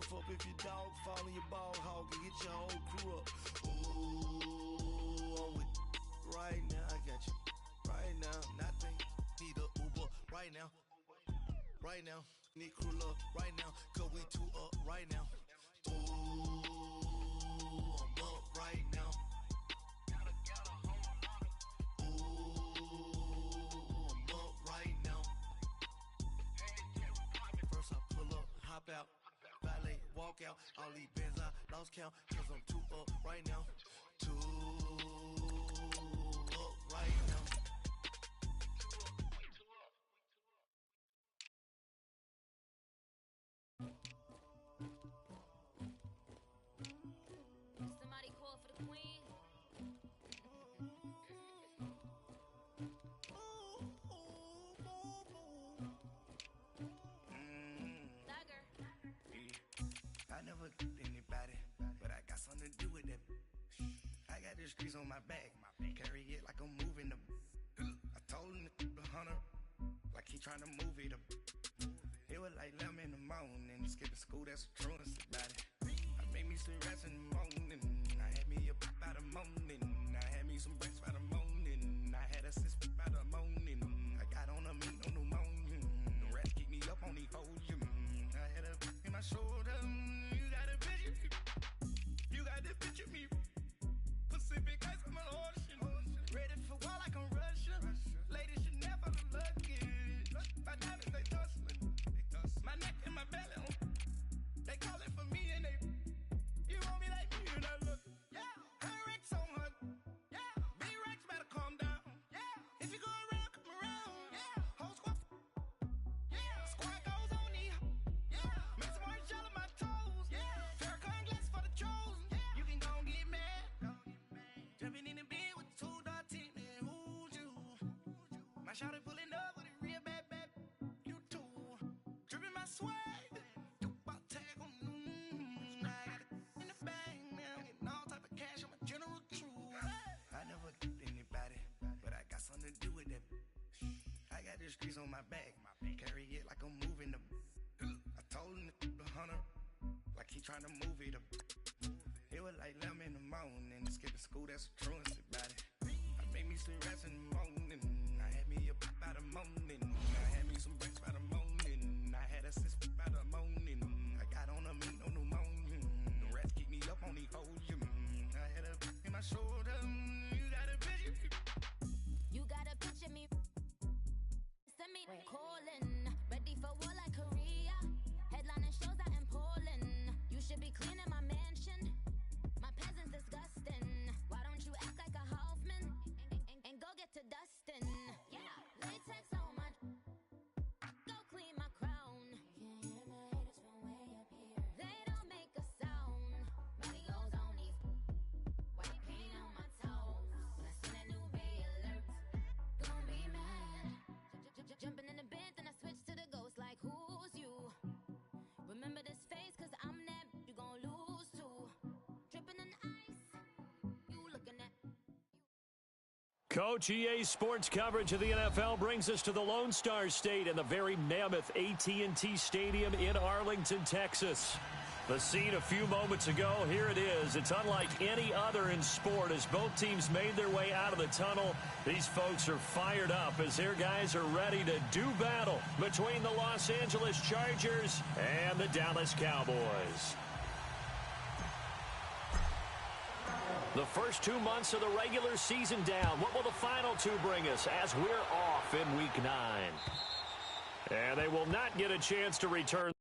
Stiff up if your dog fall in your ball hog and get your whole crew up. Ooh, I'm with right now. I got you right now. Nothing. Need a Uber right now. Right now. Need crew up right now. Cause we two up right now. Ooh, I'm up right now. Ooh, I'm up right now. First I pull up, hop out, valet, walk out. All these bands I lost count, cause I'm two up right now. Two up right now. Somebody call for the queen. Dagger. I never did anybody, but I got something to do with that. I got the streets on my back, carry it like I'm moving the. I told him to the hunter, like he trying to move it up. It was like 11 in the morning, skipping school, that's the truest about it. I made me some rest in the morning, I had me up by the morning, I had me some breaks by the morning, I had a sis by the morning, I got on a meat on the morning, the rats keep me up on the podium, I had a in my shoulder, you got a picture me, you got this picture me, Pacific ice on my ocean, ready for war like I'm Russian, ladies should never look lucky, my diamonds they tussling, my neck and my belly, they calling for me and they, you want me like me and I look, yeah, her Rex on her, yeah, B-Rex better calm down, yeah, if you go around, come around, yeah, whole squad, yeah, squad goes on the, yeah, make some orange gel on my toes, yeah, Farrakhan glass for the trolls, yeah, you can go and get mad, jumping in the bed with two dark teeth, man, who's you, my shawty pulling up with a real bad, you too, dripping my swag, you about tag on, I got it in the bag, now getting all type of cash, I'm a general true, I never did anybody, but I got something to do with that, I got the streets on my back, carry it like I'm moving the, I told him to the hunter, like he trying to move it up, it was like 11 in the morning, skipping school, that's the truest about it, I made me some rest in the morning, I had me up by the morning, I had me some breaks by the morning, I had a sis by the morning, I got on a meat on the morning, the rats keep me up on the podium, I had a in my shoulder, you got a picture me. You got a picture me. Send me calling. Ready for war like Korea. Headlining shows out in Poland. You should be cleaning my mansion. My peasants disgusting. Why don't you act like a Hoffman and go get to dustin'? Yeah, latex on my. Go clean my crown. Can't hear my haters from way up here. They don't make a sound. Money goes on these. White paint on my toes. When I see that new bay alert, gon' be mad. Jumping in the bed, then I switch to the ghost like who's you? Remember this face, cause I'm that you gon' lose too. Dripping in ice, you looking at. Coach, EA Sports coverage of the NFL brings us to the Lone Star State and the very mammoth AT&T Stadium in Arlington, Texas. The scene a few moments ago, here it is. It's unlike any other in sport as both teams made their way out of the tunnel. These folks are fired up as their guys are ready to do battle between the Los Angeles Chargers and the Dallas Cowboys. The first 2 months of the regular season down. What will the final two bring us as we're off in Week 9? And they will not get a chance to return.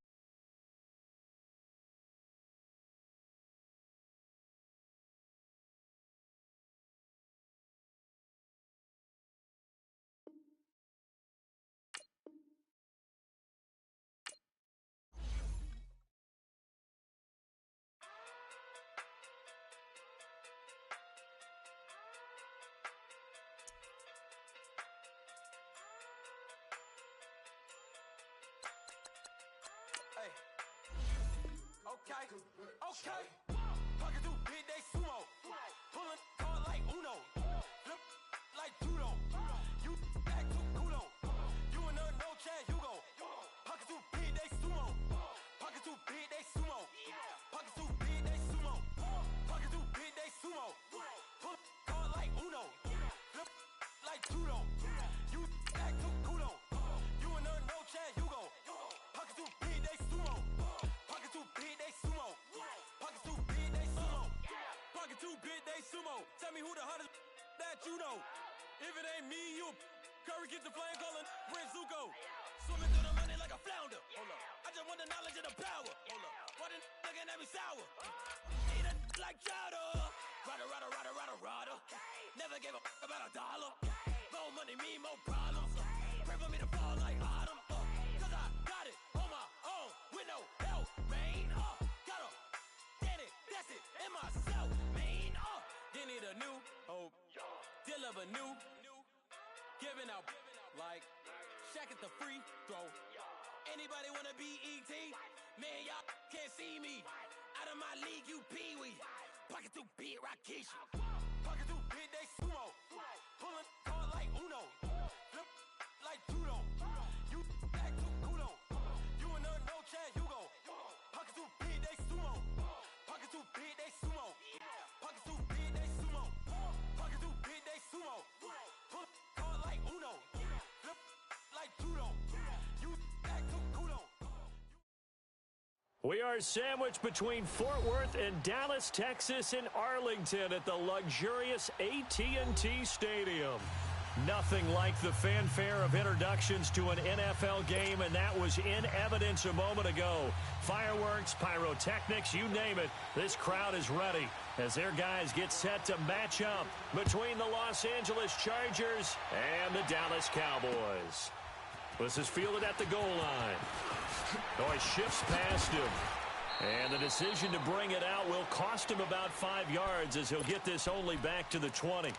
Okay. Pocket through big day sumo. Pulling card like Uno. Flip like judo. You back to kudo. You and no chance, you go. Pocket through big day sumo. Pocket too big, they sumo. Pockets too big, they sumo. Pockets too big, they sumo. Pull card like Uno. Flip like judo. You act too kudo. You in there, no Chad Hugo. Pockets too big, they sumo. Pockets too big, they sumo. Pockets too big, they sumo. Pockets too big, they sumo. Tell me who the hottest that you know. If it ain't me, you Curry get the flame calling Prince Zuko. Swimming through the money like a flounder. Hold up. I just want the knowledge and the power. Hold up. Why the looking at me sour? Eat it like chowder. Rada. Never gave a about a dollar. More money, me, more problems. Pray for me to fall like autumn. Cause I got it on my own with no help, man. Got a Danny, that's it, and myself, man. They need a new hope. Deal of a new. Giving out like Shaq at the free throw. Anybody wanna be ET? Man, y'all can't see me. Out of my league, you pee-wee. Pocket too big, Rakish. Pocket too big, they sumo. Pulling card like Uno. Flip like judo. You act too kudo. You in there, no Chad Hugo. Pocket too big, they sumo. Pocket too big, they sumo. Pocket too big, they sumo. Pocket too big, they sumo. Pull card like Uno. Flip like judo. You act too kudo. We are sandwiched between Fort Worth and Dallas, Texas, and Arlington at the luxurious AT&T Stadium. Nothing like the fanfare of introductions to an NFL game, and that was in evidence a moment ago. Fireworks, pyrotechnics, you name it, this crowd is ready as their guys get set to match up between the Los Angeles Chargers and the Dallas Cowboys. This is fielded at the goal line. Oh, he shifts past him. And the decision to bring it out will cost him about 5 yards as he'll get this only back to the 20.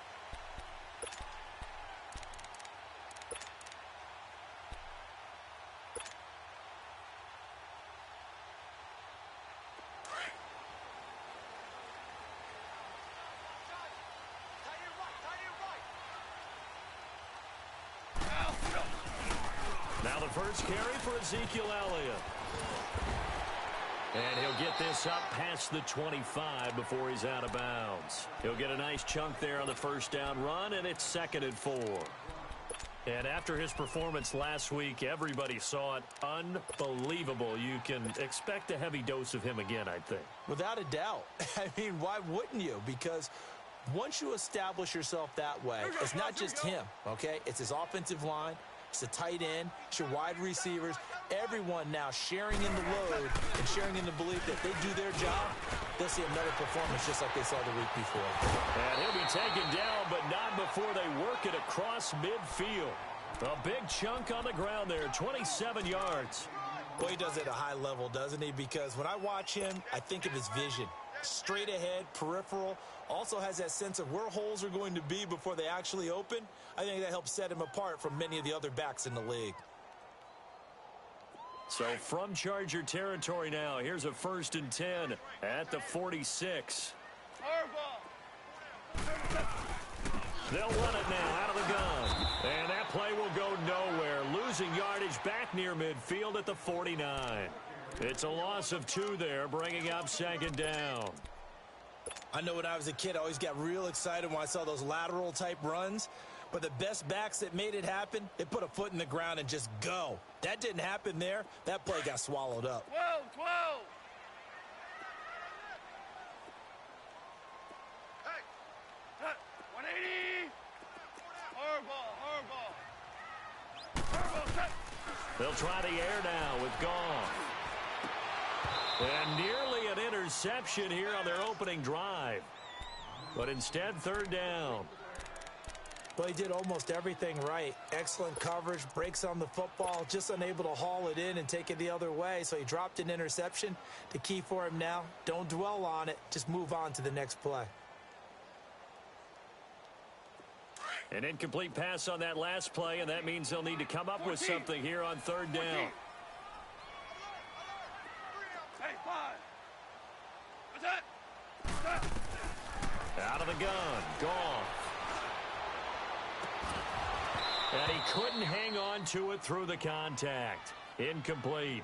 Now the first carry for Ezekiel Elliott. And he'll get this up past the 25 before he's out of bounds. He'll get a nice chunk there on the first down run, and it's 2nd and 4. And after his performance last week, everybody saw it. Unbelievable. You can expect a heavy dose of him again, I think. Without a doubt. I mean, why wouldn't you? Because once you establish yourself that way, it's not just him, okay? It's his offensive line. It's the tight end. It's your wide receivers. Everyone now sharing in the load and sharing in the belief that they do their job, they'll see another performance just like they saw the week before. And he'll be taken down, but not before they work it across midfield. A big chunk on the ground there, 27 yards. Well, he does it at a high level, doesn't he? Because when I watch him, I think of his vision. Straight ahead, peripheral, also has that sense of where holes are going to be before they actually open. I think that helps set him apart from many of the other backs in the league. So from Charger territory now, here's a 1st and 10 at the 46. They'll run it now out of the gun. And that play will go nowhere. Losing yardage back near midfield at the 49. It's a loss of 2 there, bringing up 2nd down. I know when I was a kid, I always got real excited when I saw those lateral type runs. But the best backs that made it happen, they put a foot in the ground and just go. That didn't happen there. That play got swallowed up. 12. Hey, 180. Hardball. Set. They'll try the air now with Goff. And nearly an interception here on their opening drive. But instead, 3rd down. Well, he did almost everything right. Excellent coverage, breaks on the football, just unable to haul it in and take it the other way. So he dropped an interception. The key for him now, don't dwell on it. Just move on to the next play. An incomplete pass on that last play, and that means they'll need to come up with something here on 3rd down. Hey, 5. What's that? Out of the gun, Goff. And he couldn't hang on to it through the contact. Incomplete.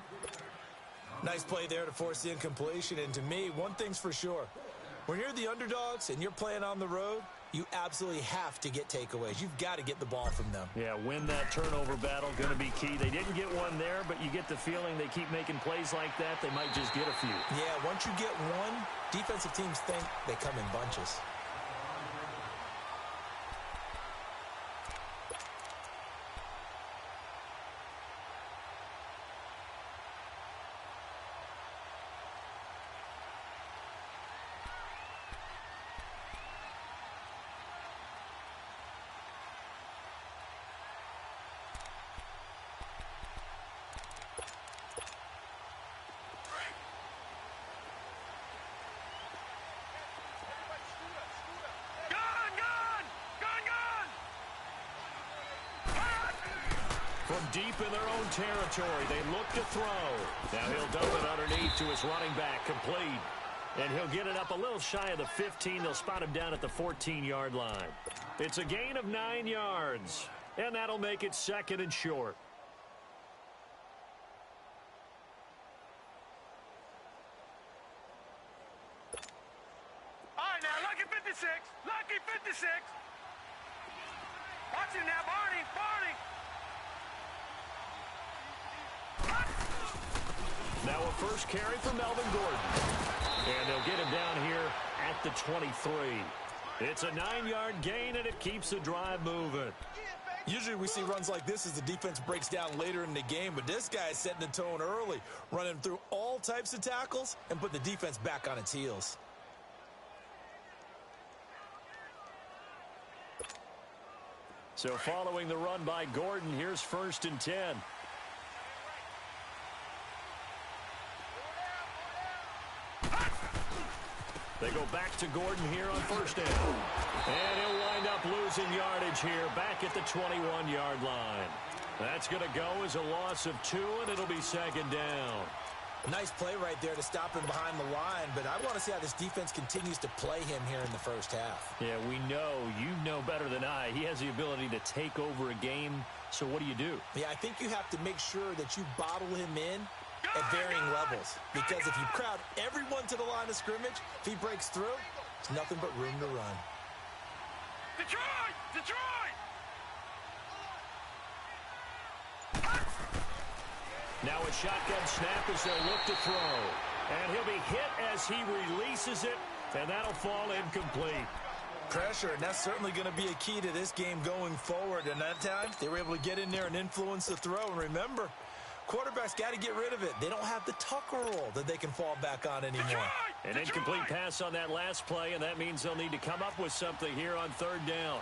Nice play there to force the incompletion. And to me, one thing's for sure. When you're the underdogs and you're playing on the road, you absolutely have to get takeaways. You've got to get the ball from them. Yeah, win that turnover battle, going to be key. They didn't get one there, but you get the feeling they keep making plays like that, they might just get a few. Yeah, once you get one, defensive teams think they come in bunches. From deep in their own territory, they look to throw. Now he'll dump it underneath to his running back, complete. And he'll get it up a little shy of the 15. They'll spot him down at the 14-yard line. It's a gain of 9 yards, and that'll make it 2nd and short. All right, now, lucky 56. Lucky 56. Watch it now, Barney. Barney. Now a first carry for Melvin Gordon. And they'll get him down here at the 23. It's a 9-yard gain, and it keeps the drive moving. Usually we see runs like this as the defense breaks down later in the game, but this guy is setting the tone early, running through all types of tackles and put the defense back on its heels. So following the run by Gordon, here's 1st and 10. They go back to Gordon here on 1st down. And he'll wind up losing yardage here back at the 21-yard line. That's going to go as a loss of 2, and it'll be 2nd down. Nice play right there to stop him behind the line, but I want to see how this defense continues to play him here in the first half. Yeah, we know. You know better than I. He has the ability to take over a game, so what do you do? Yeah, I think you have to make sure that you bottle him in at varying levels, because if you crowd everyone to the line of scrimmage, if he breaks through, there's nothing but room to run. Detroit! Detroit! Now a shotgun snap as they'll look to throw. And he'll be hit as he releases it, and that'll fall incomplete. Pressure, and that's certainly going to be a key to this game going forward. And that time, they were able to get in there and influence the throw. And remember, quarterbacks got to get rid of it. They don't have the Tucker roll that they can fall back on anymore. An incomplete pass on that last play, and that means they'll need to come up with something here on 3rd down.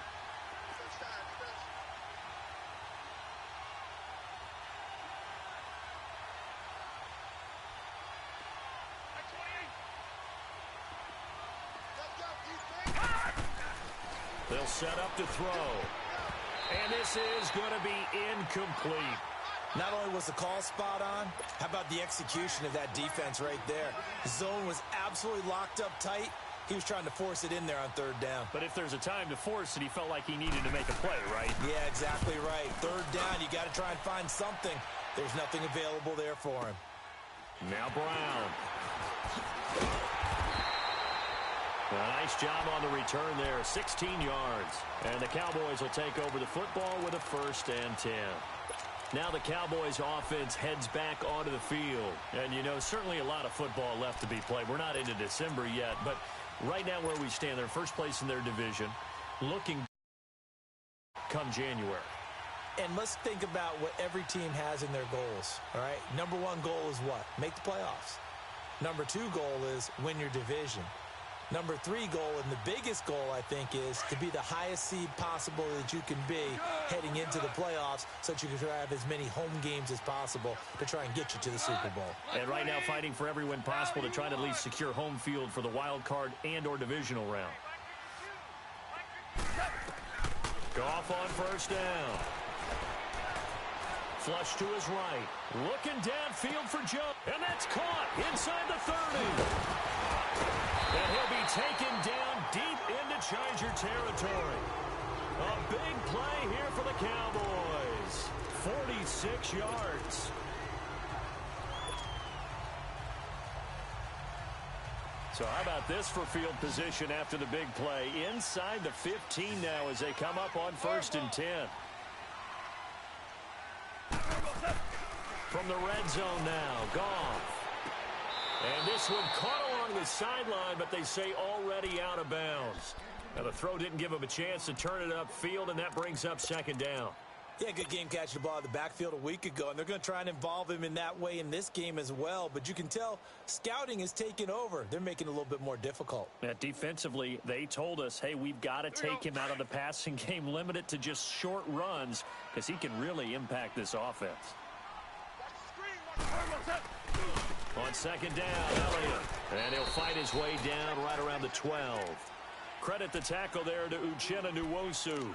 They'll set up to throw. And this is going to be incomplete. Not only was the call spot on, how about the execution of that defense right there? The zone was absolutely locked up tight. He was trying to force it in there on 3rd down. But if there's a time to force it, he felt like he needed to make a play, right? Yeah, exactly right. 3rd down, you got to try and find something. There's nothing available there for him. Now Brown. A nice job on the return there, 16 yards. And the Cowboys will take over the football with a 1st and 10. Now the Cowboys offense heads back onto the field. And, you know, certainly a lot of football left to be played. We're not into December yet, but right now where we stand, they're first place in their division, looking come January. And let's think about what every team has in their goals, all right? Number 1 goal is what? Make the playoffs. Number 2 goal is win your division. Number 3 goal, and the biggest goal, I think, is to be the highest seed possible that you can be heading into the playoffs so that you can have as many home games as possible to try and get you to the Super Bowl. And right now fighting for every win possible to try to at least secure home field for the wild card and or divisional round. Goff on 1st down. Flush to his right. Looking downfield for Joe. And that's caught inside the 30. And he'll be taken down deep into Charger territory. A big play here for the Cowboys. 46 yards. So how about this for field position after the big play? Inside the 15 now as they come up on 1st and 10. From the red zone now, Goff. And this one caught along the sideline, but they say already out of bounds. Now the throw didn't give him a chance to turn it upfield, and that brings up 2nd down. Yeah, good game catching the ball in the backfield a week ago, and they're going to try and involve him in that way in this game as well. But you can tell scouting is taking over. They're making it a little bit more difficult. Defensively, they told us, hey, we've got to take him out of the passing game, limit it to just short runs, because he can really impact this offense. On 2nd down, Elliott. And he'll fight his way down right around the 12. Credit the tackle there to Uchenna Nwosu.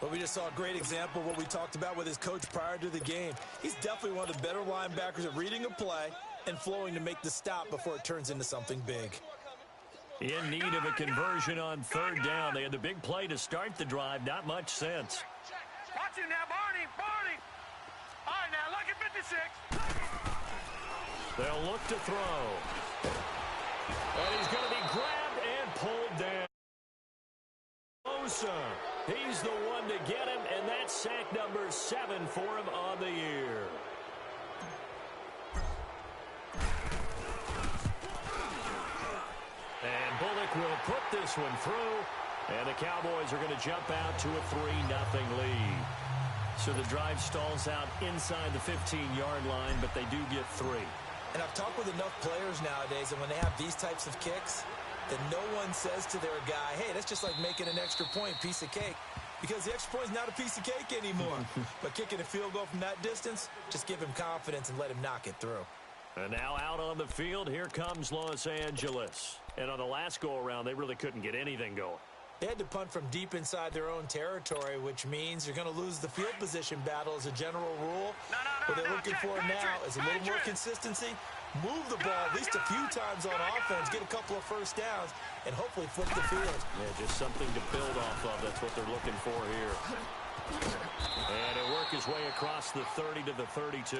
But we just saw a great example of what we talked about with his coach prior to the game. He's definitely one of the better linebackers at reading a play and flowing to make the stop before it turns into something big. In need of a conversion on 3rd down. They had the big play to start the drive. Not much sense. Watch it now, Barney. All right, now, look at 56. They'll look to throw. And he's going to be grabbed and pulled down. Osa, he's the one to get him, and that's sack number 7 for him on the year. And Bullock will put this one through, and the Cowboys are going to jump out to a 3-0 lead. So the drive stalls out inside the 15-yard line, but they do get 3. And I've talked with enough players nowadays, and when they have these types of kicks, that no one says to their guy, hey, that's just like making an extra point, piece of cake. Because the extra point is not a piece of cake anymore. But kicking a field goal from that distance, just give him confidence and let him knock it through. And now out on the field, here comes Los Angeles. And on the last go-around, they really couldn't get anything going. They had to punt from deep inside their own territory, which means you're going to lose the field position battle as a general rule. What they're looking for now is a little more consistency, move the ball at least a few times on offense, get a couple of first downs, and hopefully flip the field. Yeah, just something to build off of. That's what they're looking for here. And he'll work his way across the 30 to the 32.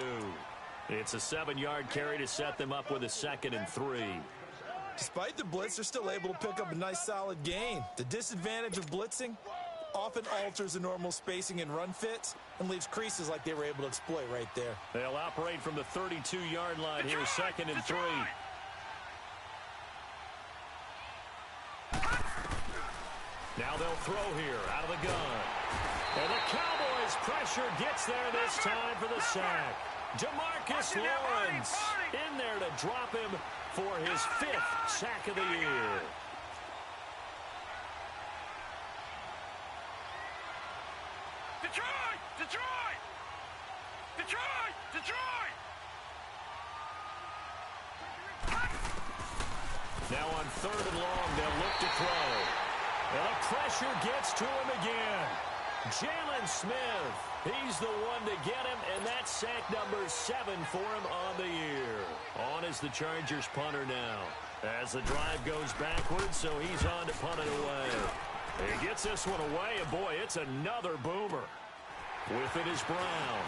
It's a 7-yard carry to set them up with a 2nd and 3. Despite the blitz, they're still able to pick up a nice solid gain. The disadvantage of blitzing often alters the normal spacing and run fits and leaves creases like they were able to exploit right there. They'll operate from the 32-yard line here, 2nd and 3. Now they'll throw here out of the gun. And the Cowboys' pressure gets there this time for the sack. DeMarcus Lawrence in there to drop him for his 5th sack of the year. Detroit! Now on 3rd and long, they'll look to throw. And the pressure gets to him again. Jalen Smith, he's the one to get him, and that's sack number 7 for him on the year. On is the Chargers punter now. As the drive goes backwards, so he's on to punt it away. He gets this one away, and boy, it's another boomer. With it is Brown.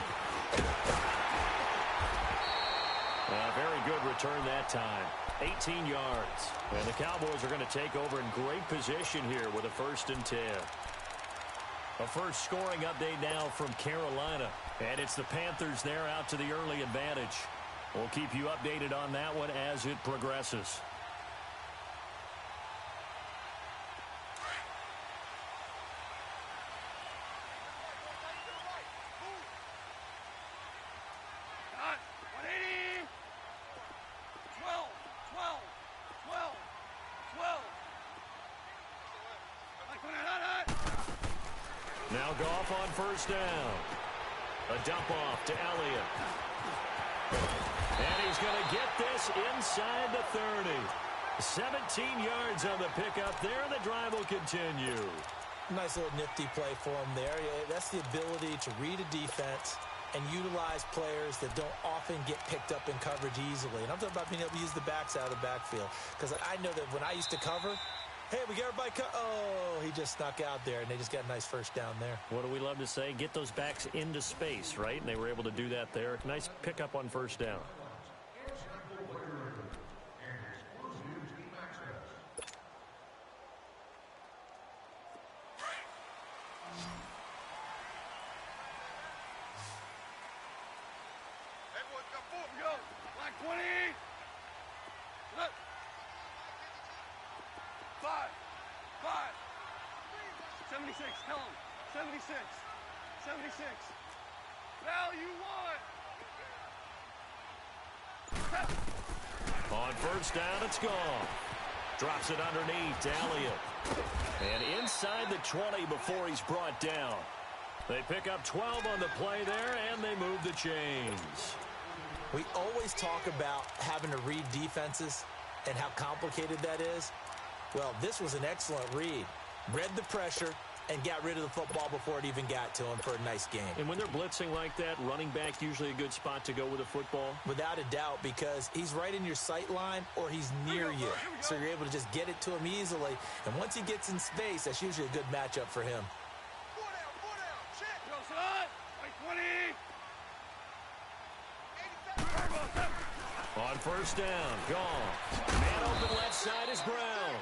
A very good return that time. 18 yards. And the Cowboys are going to take over in great position here with a 1st and 10. A first scoring update now from Carolina. And it's the Panthers there out to the early advantage. We'll keep you updated on that one as it progresses. Now Goff on 1st down. A dump off to Elliott. And he's going to get this inside the 30. 17 yards on the pickup there. The drive will continue. Nice little nifty play for him there. Yeah, that's the ability to read a defense and utilize players that don't often get picked up in coverage easily. And I'm talking about being able to use the backs out of the backfield. Because I know that when I used to cover, hey, we got everybody oh, he just snuck out there, and they just got a nice first down there. What do we love to say? Get those backs into space, right? And they were able to do that there. Nice pickup on 1st down. Like 20. Look. 5. 76. Tell him. 76. 76. Now you want. On first down, it's gone. Drops it underneath to Elliott. And inside the 20 before he's brought down. They pick up 12 on the play there, and they move the chains. We always talk about having to read defenses and how complicated that is. Well, this was an excellent read. Read the pressure and got rid of the football before it even got to him for a nice game. And when they're blitzing like that, running back usually a good spot to go with the football? Without a doubt, because he's right in your sight line or he's near you. So you're able to just get it to him easily. And once he gets in space, that's usually a good matchup for him. On first down, gone. Man open left side is Brown.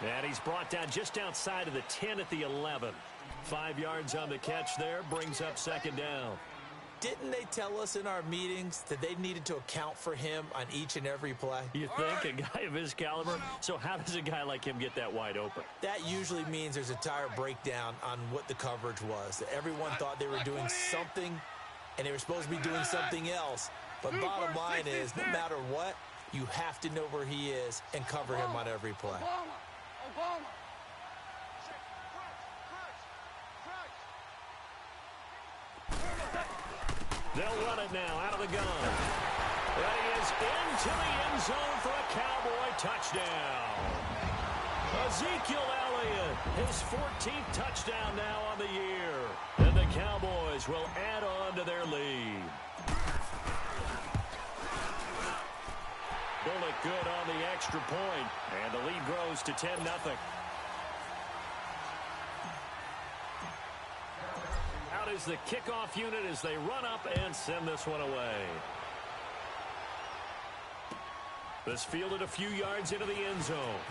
And he's brought down just outside of the 10 at the 11. 5 yards on the catch there, brings up second down. Didn't they tell us in our meetings that they needed to account for him on each and every play? You think? A guy of his caliber? So how does a guy like him get that wide open? That usually means there's a tire breakdown on what the coverage was. Everyone thought they were doing something, and they were supposed to be doing something else. But bottom line is, no matter what, you have to know where he is and cover him on every play. They'll run it now out of the gun. And he is into the end zone for a Cowboy touchdown. Ezekiel Elliott, his 14th touchdown now on the year. And the Cowboys will add on to their lead. Bullock good on the extra point, and the lead grows to 10-0. Out is the kickoff unit as they run up and send this one away. This fielded a few yards into the end zone.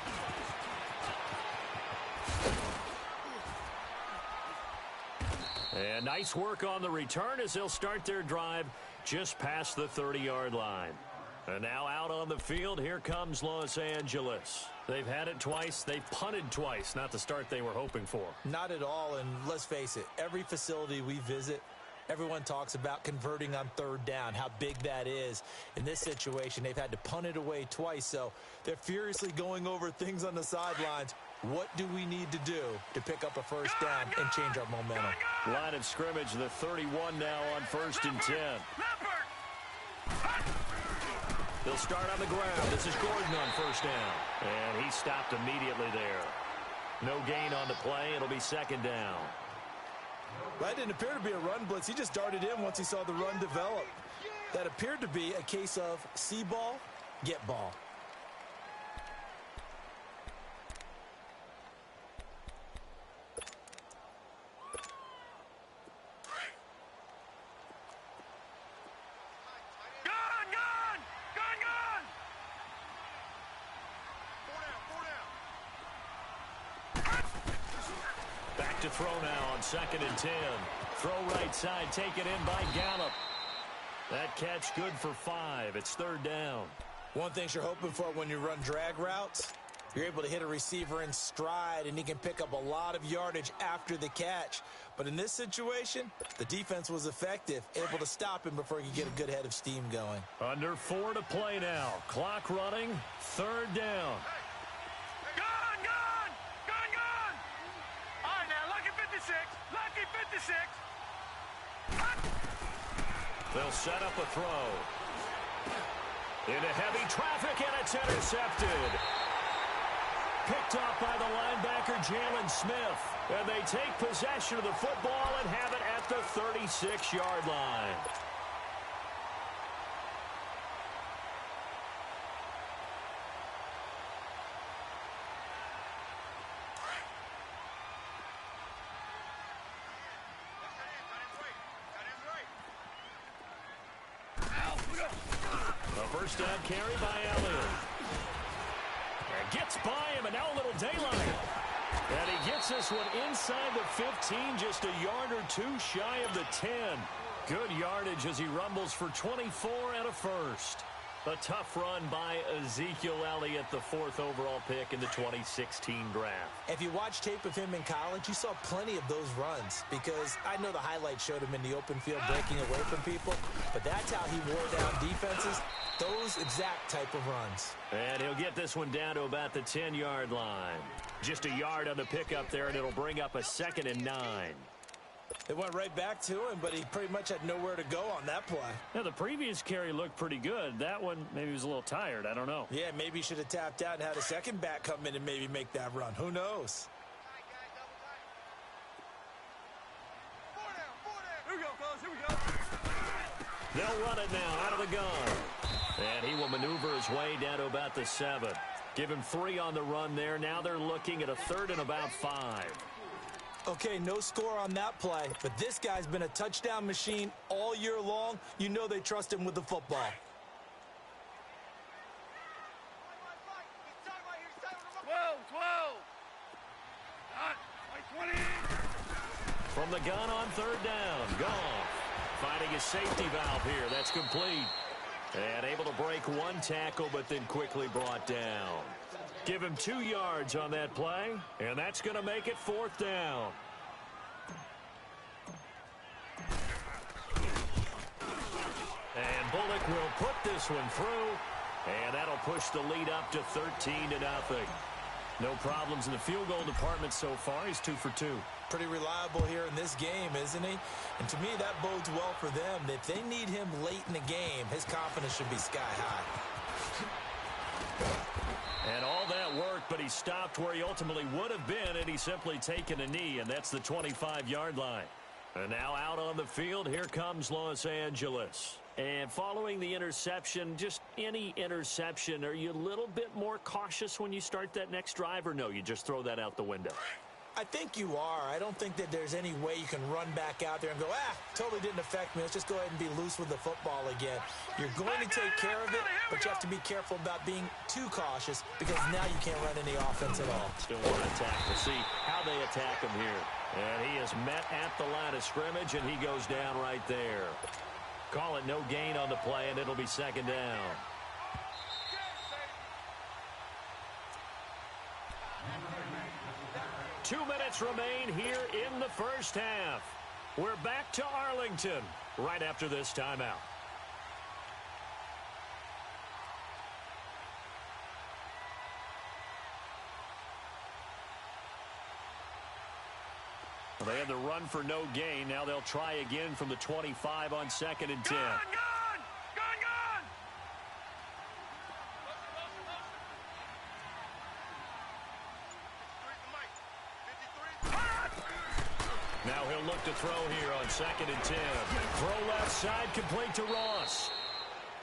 And nice work on the return as they'll start their drive just past the 30-yard line. And now out on the field, here comes Los Angeles. They've had it twice. They've punted twice. Not the start they were hoping for. Not at all, and let's face it, every facility we visit, everyone talks about converting on third down, how big that is. In this situation, they've had to punt it away twice, so they're furiously going over things on the sidelines. What do we need to do to pick up a first down and change our momentum? Line of scrimmage, the 31 now on 1st and 10. They'll start on the ground. This is Gordon on first down. And he stopped immediately there. No gain on the play. It'll be second down. That didn't appear to be a run blitz. He just darted in once he saw the run develop. That appeared to be a case of see ball, get ball. To throw now on 2nd and 10. Throw right side, taken in by Gallup. That catch good for 5. It's 3rd down. One thing you're hoping for when you run drag routes, you're able to hit a receiver in stride, and he can pick up a lot of yardage after the catch. But in this situation, the defense was effective, able to stop him before he could get a good head of steam going. Under 4 to play now. Clock running. 3rd down. Lucky 56. They'll set up a throw. Into heavy traffic, and it's intercepted. Picked off by the linebacker, Jalen Smith. And they take possession of the football and have it at the 36-yard line. First down carry by Elliott. And gets by him, and now a little daylight. And he gets this one inside the 15, just a yard or two shy of the 10. Good yardage as he rumbles for 24 and a first. A tough run by Ezekiel Elliott, the 4th overall pick in the 2016 draft. If you watch tape of him in college, you saw plenty of those runs because I know the highlights showed him in the open field breaking away from people, but that's how he wore down defenses, those exact type of runs. And he'll get this one down to about the 10-yard line. Just a yard on the pickup there, and it'll bring up a 2nd and 9. It went right back to him, but he pretty much had nowhere to go on that play. Now, the previous carry looked pretty good. That one, maybe he was a little tired. I don't know. Yeah, maybe he should have tapped out and had a second back come in and maybe make that run. Who knows? Here we go, fellas. Here we go. They'll run it now out of the gun. And he will maneuver his way down to about the 7. Give him 3 on the run there. Now they're looking at a 3rd and about 5. Okay, no score on that play, but this guy's been a touchdown machine all year long. You know they trust him with the football. 12. 20. From the gun on 3rd down. Goff finding his safety valve here. That's complete. And able to break 1 tackle, but then quickly brought down. Give him 2 yards on that play, and that's going to make it 4th down. And Bullock will put this one through, and that'll push the lead up to 13-0. No problems in the field goal department so far. He's 2 for 2. Pretty reliable here in this game, isn't he? And to me, that bodes well for them. If they need him late in the game, his confidence should be sky high. And all that worked, but he stopped where he ultimately would have been, and he's simply taken a knee, and that's the 25-yard line. And now out on the field, here comes Los Angeles. And following the interception, just any interception, are you a little bit more cautious when you start that next drive, or no, you just throw that out the window? I think you are. I don't think that there's any way you can run back out there and go, totally didn't affect me. Let's just go ahead and be loose with the football again. You're going to take care of it, but you have to be careful about being too cautious because now you can't run any offense at all. Still want to attack. We'll see how they attack him here. And he is met at the line of scrimmage, and he goes down right there. Call it no gain on the play, and it'll be 2nd down. Two minutes remain here in the first half. We're back to Arlington right after this timeout. Well, they had the run for no gain. Now they'll try again from the 25 on 2nd and 10. Gone! Now he'll look to throw here on 2nd and 10. Throw left side, complete to Ross.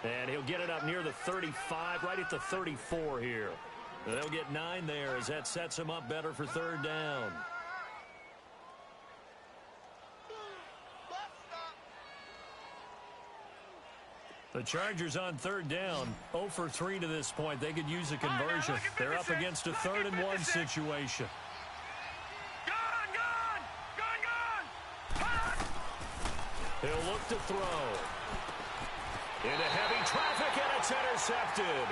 And he'll get it up near the 35, right at the 34 here. And they'll get 9 there as that sets him up better for 3rd down. The Chargers on 3rd down, 0 for 3 to this point. They could use a conversion. They're up against a 3rd and 1 situation. He'll look to throw. Into heavy traffic, and it's intercepted.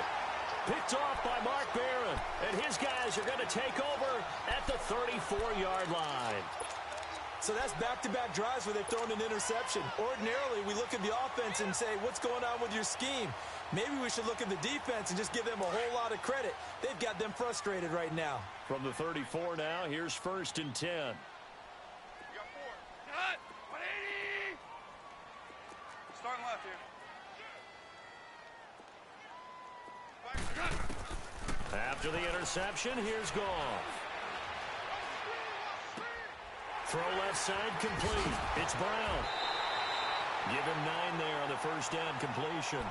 Picked off by Mark Barron. And his guys are going to take over at the 34-yard line. So that's back-to-back drives where they've thrown an interception. Ordinarily, we look at the offense and say, what's going on with your scheme? Maybe we should look at the defense and just give them a whole lot of credit. They've got them frustrated right now. From the 34 now, here's 1st and 10. Starting left here. After the interception, here's Goff. Throw left side complete. It's Brown. Give him 9 there on the 1st down completion.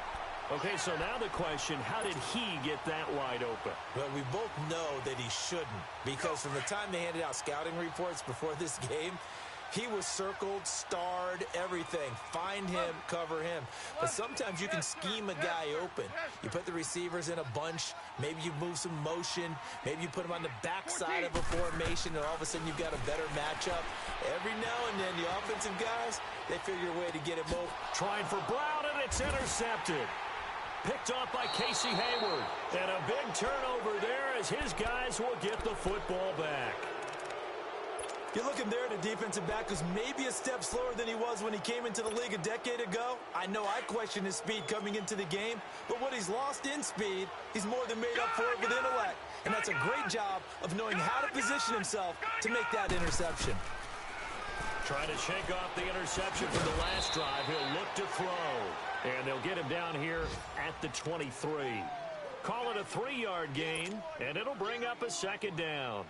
Okay, so now the question, how did he get that wide open? Well, we both know that he shouldn't because from the time they handed out scouting reports before this game, he was circled, starred, everything. Find him, cover him. But sometimes you can scheme a guy open. You put the receivers in a bunch. Maybe you move some motion. Maybe you put him on the backside of a formation, and all of a sudden you've got a better matchup. Every now and then, the offensive guys, they figure a way to get him open. Trying for Brown, and it's intercepted. Picked off by Casey Hayward. And a big turnover there as his guys will get the football back. You're looking there at a defensive back who's maybe a step slower than he was when he came into the league a decade ago. I know I questioned his speed coming into the game, but what he's lost in speed, he's more than made up for it with intellect. And that's a great job of knowing how to position himself to make that interception. Trying to shake off the interception from the last drive. He'll look to throw. And they'll get him down here at the 23. Call it a 3-yard gain, and it'll bring up a second down.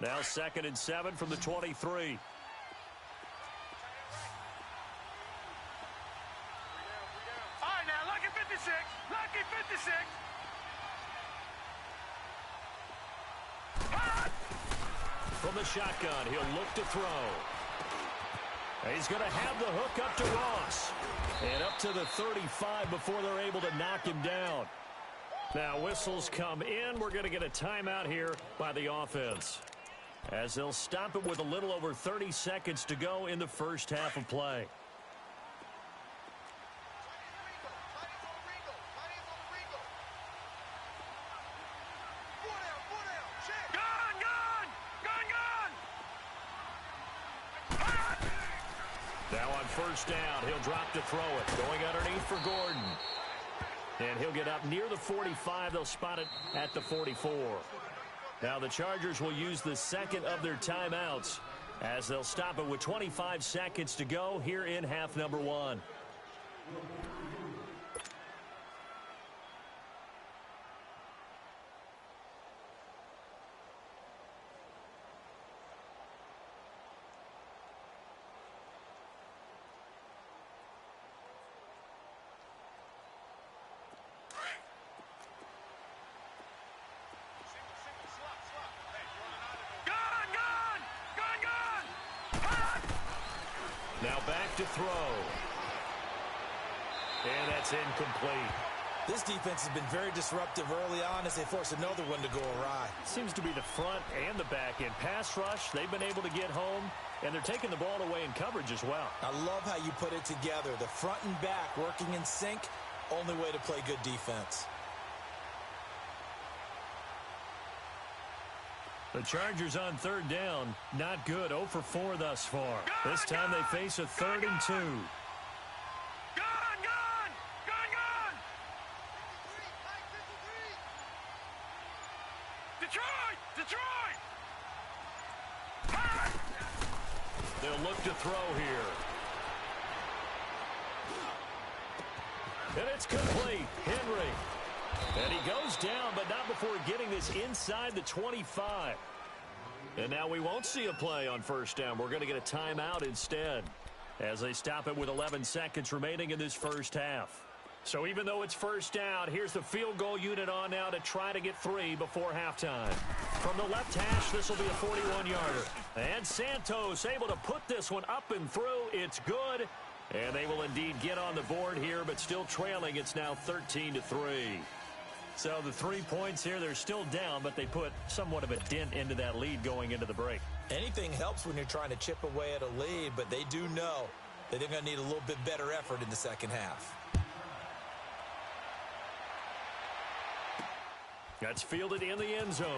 Now 2nd and 7 from the 23. All right, now, lucky 56. Lucky 56. From the shotgun, he'll look to throw. He's going to have the hook up to Ross. And up to the 35 before they're able to knock him down. Now whistles come in. We're going to get a timeout here by the offense, as they'll stop it with a little over 30 seconds to go in the first half of play. Now on first down, he'll drop to throw it. Going underneath for Gordon. And he'll get up near the 45. They'll spot it at the 44. Now the Chargers will use the second of their timeouts, as they'll stop it with 25 seconds to go here in half number 1. Now back to throw. And that's incomplete. This defense has been very disruptive early on as they force another one to go awry. Seems to be the front and the back end. Pass rush, they've been able to get home, and they're taking the ball away in coverage as well. I love how you put it together. The front and back working in sync, only way to play good defense. The Chargers on third down, not good. 0 for 4 thus far. This time they face a 3rd and 2. Detroit! They'll look to throw here. And it's complete. Henry. And he goes down, but not before getting this inside the 25. And now we won't see a play on first down. We're going to get a timeout instead, as they stop it with 11 seconds remaining in this first half. So even though it's first down, here's the field goal unit on now to try to get 3 before halftime. From the left hash, this will be a 41-yarder. And Santos able to put this one up and through. It's good. And they will indeed get on the board here, but still trailing. It's now 13-3. So the 3 points here, they're still down, but they put somewhat of a dent into that lead going into the break. Anything helps when you're trying to chip away at a lead, but they do know that they're going to need a little bit better effort in the second half. That's fielded in the end zone.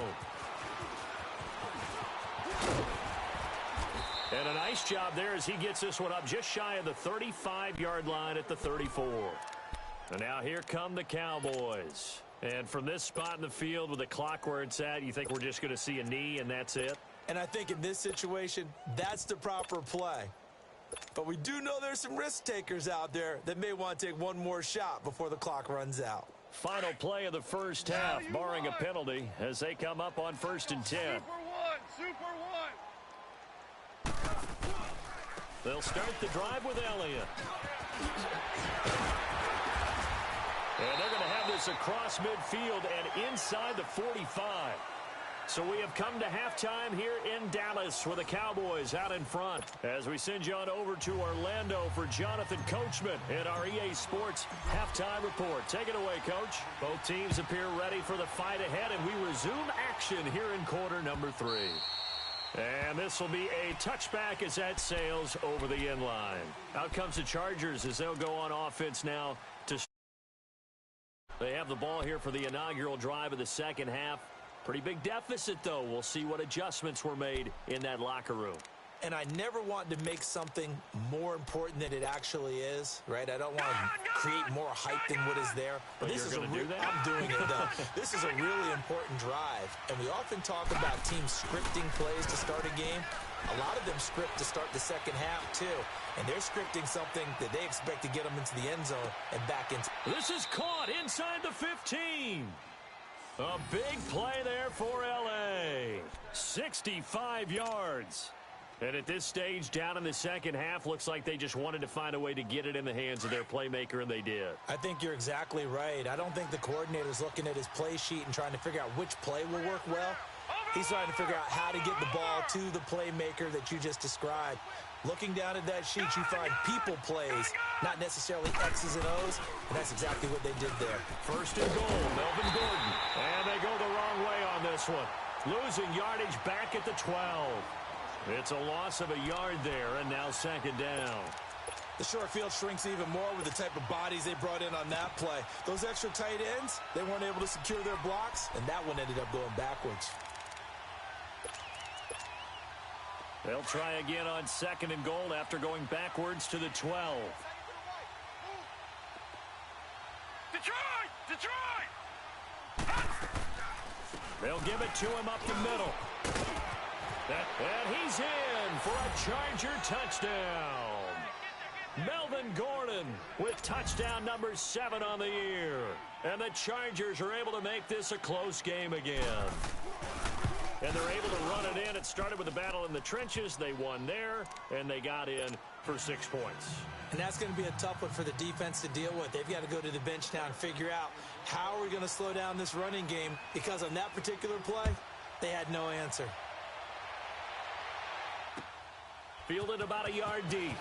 And a nice job there as he gets this one up just shy of the 35-yard line at the 34. And now here come the Cowboys. And from this spot in the field with the clock where it's at, you think we're just going to see a knee and that's it? And I think in this situation, that's the proper play. But we do know there's some risk takers out there that may want to take one more shot before the clock runs out. Final play of the first half, barring a penalty, as they come up on 1st and 10. Super one. They'll start the drive with Elliott. And they're going to have this across midfield and inside the 45. So we have come to halftime here in Dallas with the Cowboys out in front. As we send you on over to Orlando for Jonathan Coachman in our EA Sports halftime report. Take it away, Coach. Both teams appear ready for the fight ahead, and we resume action here in quarter number 3. And this will be a touchback as that sails over the end line. Out comes the Chargers as they'll go on offense now. They have the ball here for the inaugural drive of the second half. Pretty big deficit, though. We'll see what adjustments were made in that locker room. And I never want to make something more important than it actually is, right? I don't want to create more hype than what is there. But this is I'm doing it, though. This is a really important drive. And we often talk about teams scripting plays to start a game. A lot of them script to start the second half, too. And they're scripting something that they expect to get them into the end zone and back into. This is caught inside the 15. A big play there for L.A. 65 yards. And at this stage, down in the second half, looks like they just wanted to find a way to get it in the hands of their playmaker, and they did. I think you're exactly right. I don't think the coordinator's looking at his play sheet and trying to figure out which play will work well. He's trying to figure out how to get the ball to the playmaker that you just described. Looking down at that sheet, you find people plays, not necessarily X's and O's, and that's exactly what they did there. First and goal, Melvin Gordon. And they go the wrong way on this one. Losing yardage back at the 12. It's a loss of a yard there, and now second down. The short field shrinks even more with the type of bodies they brought in on that play. Those extra tight ends, they weren't able to secure their blocks, and that one ended up going backwards. They'll try again on second and goal after going backwards to the 12. Detroit! Detroit! They'll give it to him up the middle. And he's in for a Charger touchdown. Melvin Gordon with touchdown number 7 on the year. And the Chargers are able to make this a close game again. And they're able to run it in. It started with a battle in the trenches. They won there, and they got in for 6 points. And that's going to be a tough one for the defense to deal with. They've got to go to the bench now and figure out how are we going to slow down this running game, because on that particular play, they had no answer. Fielded about a yard deep.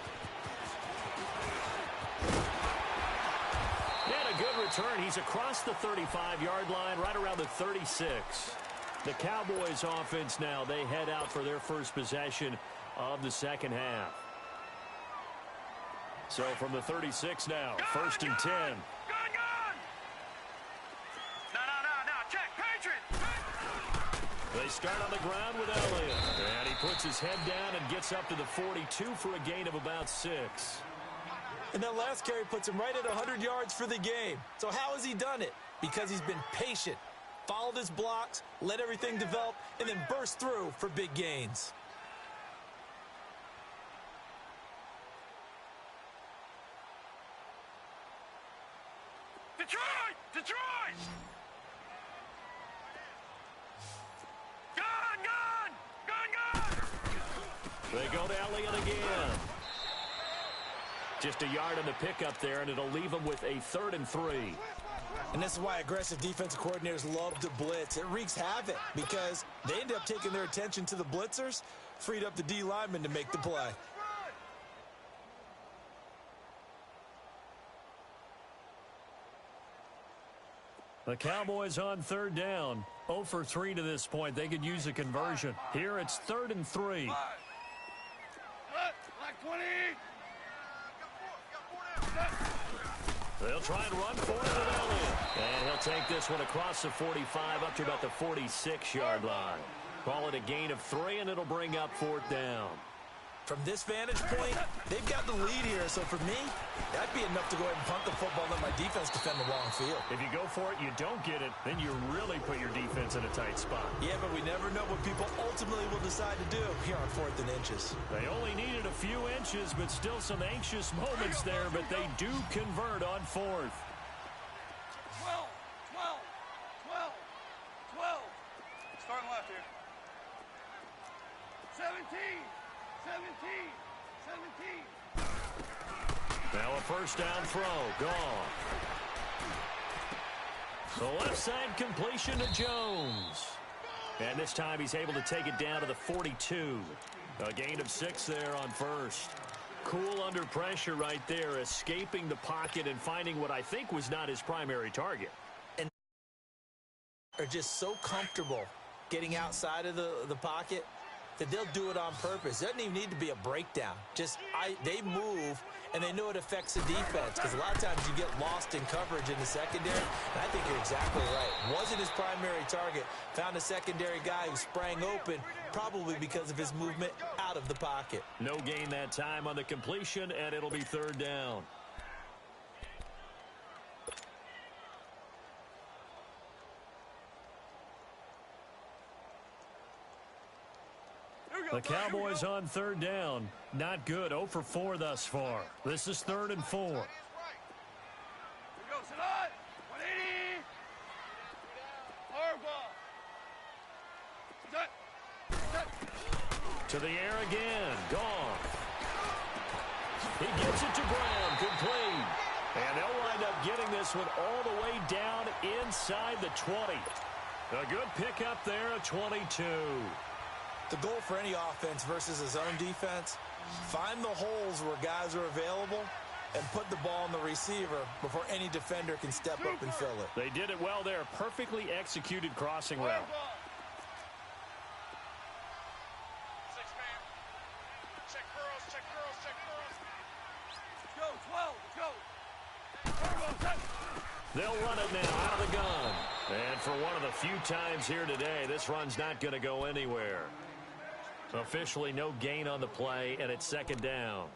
And a good return. He's across the 35-yard line, right around the 36. The Cowboys offense now, they head out for their first possession of the second half. So from the 36 now, first and 10. Gun! No, check, Patriot! They start on the ground with Elliott. And he puts his head down and gets up to the 42 for a gain of about 6. And that last carry puts him right at 100 yards for the game. So how has he done it? Because he's been patient, followed his blocks, let everything develop, and then burst through for big gains. Detroit! Gun! They go to Elliott again. Just a yard on the pickup there, and it'll leave them with a 3rd and 3. And this is why aggressive defensive coordinators love to blitz. It wreaks havoc because they end up taking their attention to the blitzers, freed up the D lineman to make the play. The Cowboys on 3rd down. 0 for 3 to this point. They could use a conversion. Here it's 3rd and 3. Like 20. They'll try and run for it with Elliott. And he'll take this one across the 45 up to about the 46-yard line. Call it a gain of 3, and it'll bring up 4th down. From this vantage point, they've got the lead here. So for me, that'd be enough to go ahead and punt the football and let my defense defend the long field. If you go for it, you don't get it, then you really put your defense in a tight spot. Yeah, but we never know what people ultimately will decide to do here on 4th and inches. They only needed a few inches, but still some anxious moments there, but they do convert on 4th. 12. Starting left here. 17. Now a first down throw. Gone. The left side completion to Jones. And this time he's able to take it down to the 42. A gain of 6 there on first. Cool under pressure right there, escaping the pocket and finding what I think was not his primary target. And are just so comfortable getting outside of the pocket that they'll do it on purpose. It doesn't even need to be a breakdown. They move, and they know it affects the defense because a lot of times you get lost in coverage in the secondary, and I think you're exactly right. Wasn't his primary target. Found a secondary guy who sprang open, probably because of his movement out of the pocket. No gain that time on the completion, and it'll be third down. The Cowboys on third down. Not good. 0 for 4 thus far. This is 3rd and 4. Here we go, Salah. 180. Hard ball. Set. To the air again. Gone. He gets it to Brown. Complete. And they'll wind up getting this one all the way down inside the 20. A good pickup there, a 22. The goal for any offense versus a zone defense, find the holes where guys are available and put the ball on the receiver before any defender can step up and fill it. They did it well there. Perfectly executed crossing route. 6-man. Check girls, check girls, check girls. Go, 12, go. They'll run it now out of the gun. And for one of the few times here today, this run's not going to go anywhere. Officially no gain on the play, and it's 2nd down.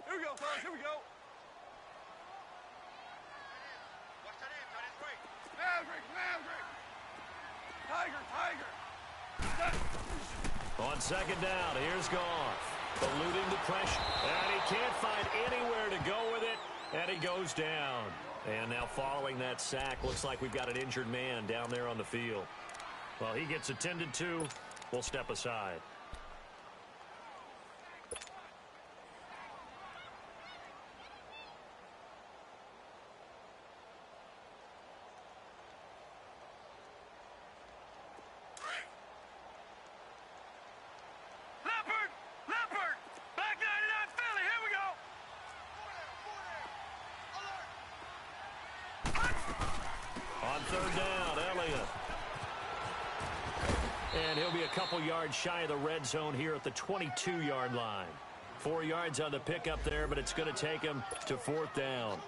Here we go, fellas, here we go. Watch that in, tight end's right. Maverick. Tiger. On 2nd down, here's Goff. Eluding the pressure. And he can't find anywhere to go with it. And he goes down. And now following that sack, looks like we've got an injured man down there on the field. Well, he gets attended to. We'll step aside. Third down, Elliott. And he'll be a couple yards shy of the red zone here at the 22-yard line. 4 yards on the pickup there, but it's going to take him to 4th down.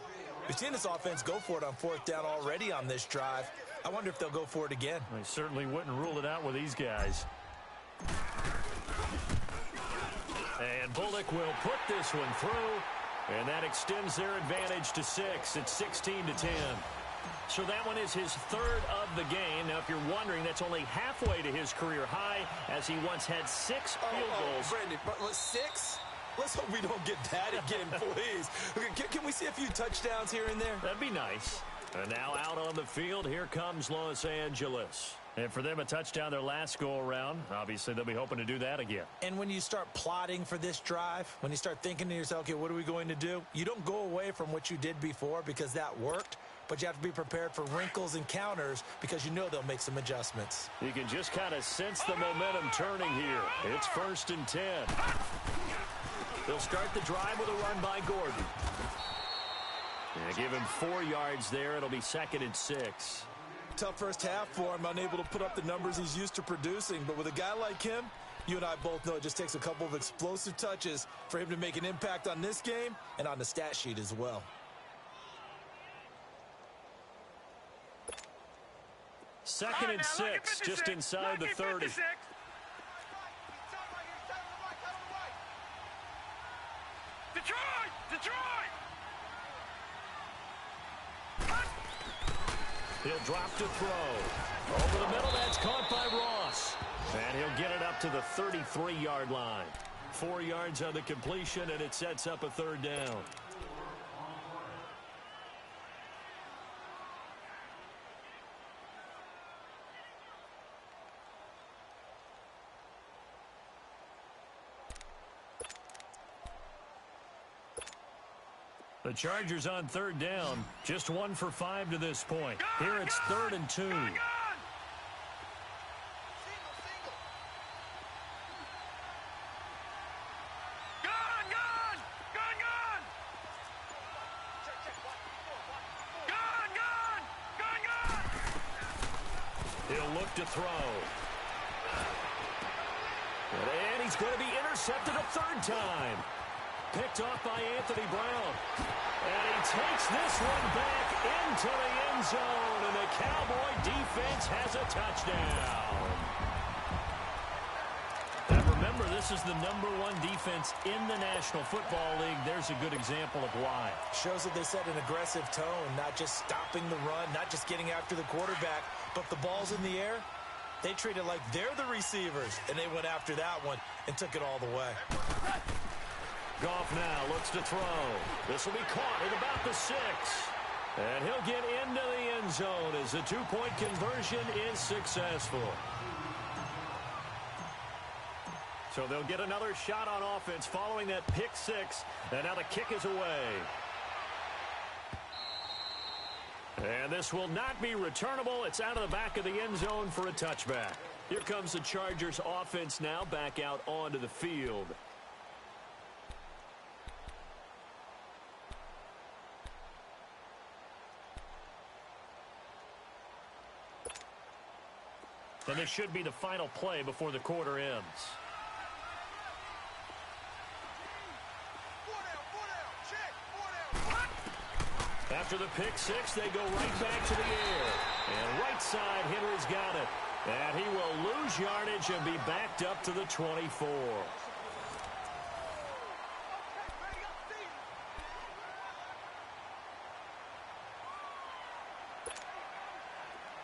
We've seen this offense go for it on 4th down already on this drive. I wonder if they'll go for it again. I certainly wouldn't rule it out with these guys. And Bullock will put this one through, and that extends their advantage to 6. It's 16-10. So that one is his 3rd of the game. Now, if you're wondering, that's only halfway to his career high, as he once had 6 field goals. Brandon, but 6? Let's hope we don't get that again, please. Can we see a few touchdowns here and there? That'd be nice. And now out on the field, here comes Los Angeles. And for them, a touchdown their last go-around. Obviously, they'll be hoping to do that again. And when you start plotting for this drive, when you start thinking to yourself, okay, what are we going to do? You don't go away from what you did before because that worked. But you have to be prepared for wrinkles and counters because you know they'll make some adjustments. You can just kind of sense the momentum turning here. It's 1st and 10. They'll start the drive with a run by Gordon. And give him 4 yards there. It'll be 2nd and 6. Tough first half for him, unable to put up the numbers he's used to producing. But with a guy like him, you and I both know it just takes a couple of explosive touches for him to make an impact on this game and on the stat sheet as well. 2nd and 6, just inside the 30. Detroit! He'll drop to throw. Over the middle, that's caught by Ross. And he'll get it up to the 33-yard line. 4 yards on the completion, and it sets up a 3rd down. The Chargers on 3rd down, just 1 for 5 to this point. Here it's 3rd and 2. He'll look to throw. And he's going to be intercepted a third time. Picked off by Anthony Brown. And he takes this one back into the end zone. And the Cowboy defense has a touchdown. And remember, this is the #1 defense in the National Football League. There's a good example of why. Shows that they set an aggressive tone, not just stopping the run, not just getting after the quarterback, but the ball's in the air. They treat it like they're the receivers, and they went after that one and took it all the way. Goff now looks to throw. This will be caught at about the 6. And he'll get into the end zone as the 2-point conversion is successful. So they'll get another shot on offense following that pick 6. And now the kick is away. And this will not be returnable. It's out of the back of the end zone for a touchback. Here comes the Chargers offense now back out onto the field. And this should be the final play before the quarter ends. After the pick 6, they go right back to the air. And right side, Henry's got it. And he will lose yardage and be backed up to the 24.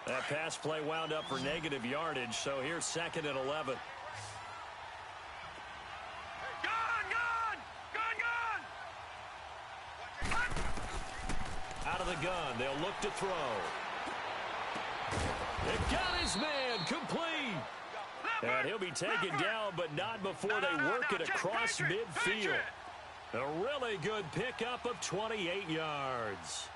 That pass play wound up for negative yardage, so here's 2nd and 11. Out of the gun, they'll look to throw. It got his man complete. And he'll be taken down, but not before they work it across midfield. A really good pickup of 28 yards.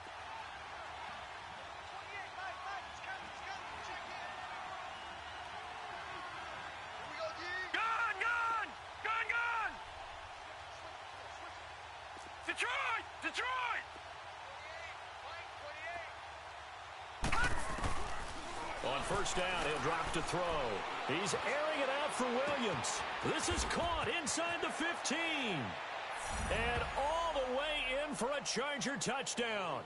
Detroit! On first down, he'll drop to throw. He's airing it out for Williams. This is caught inside the 15. And all the way in for a Charger touchdown.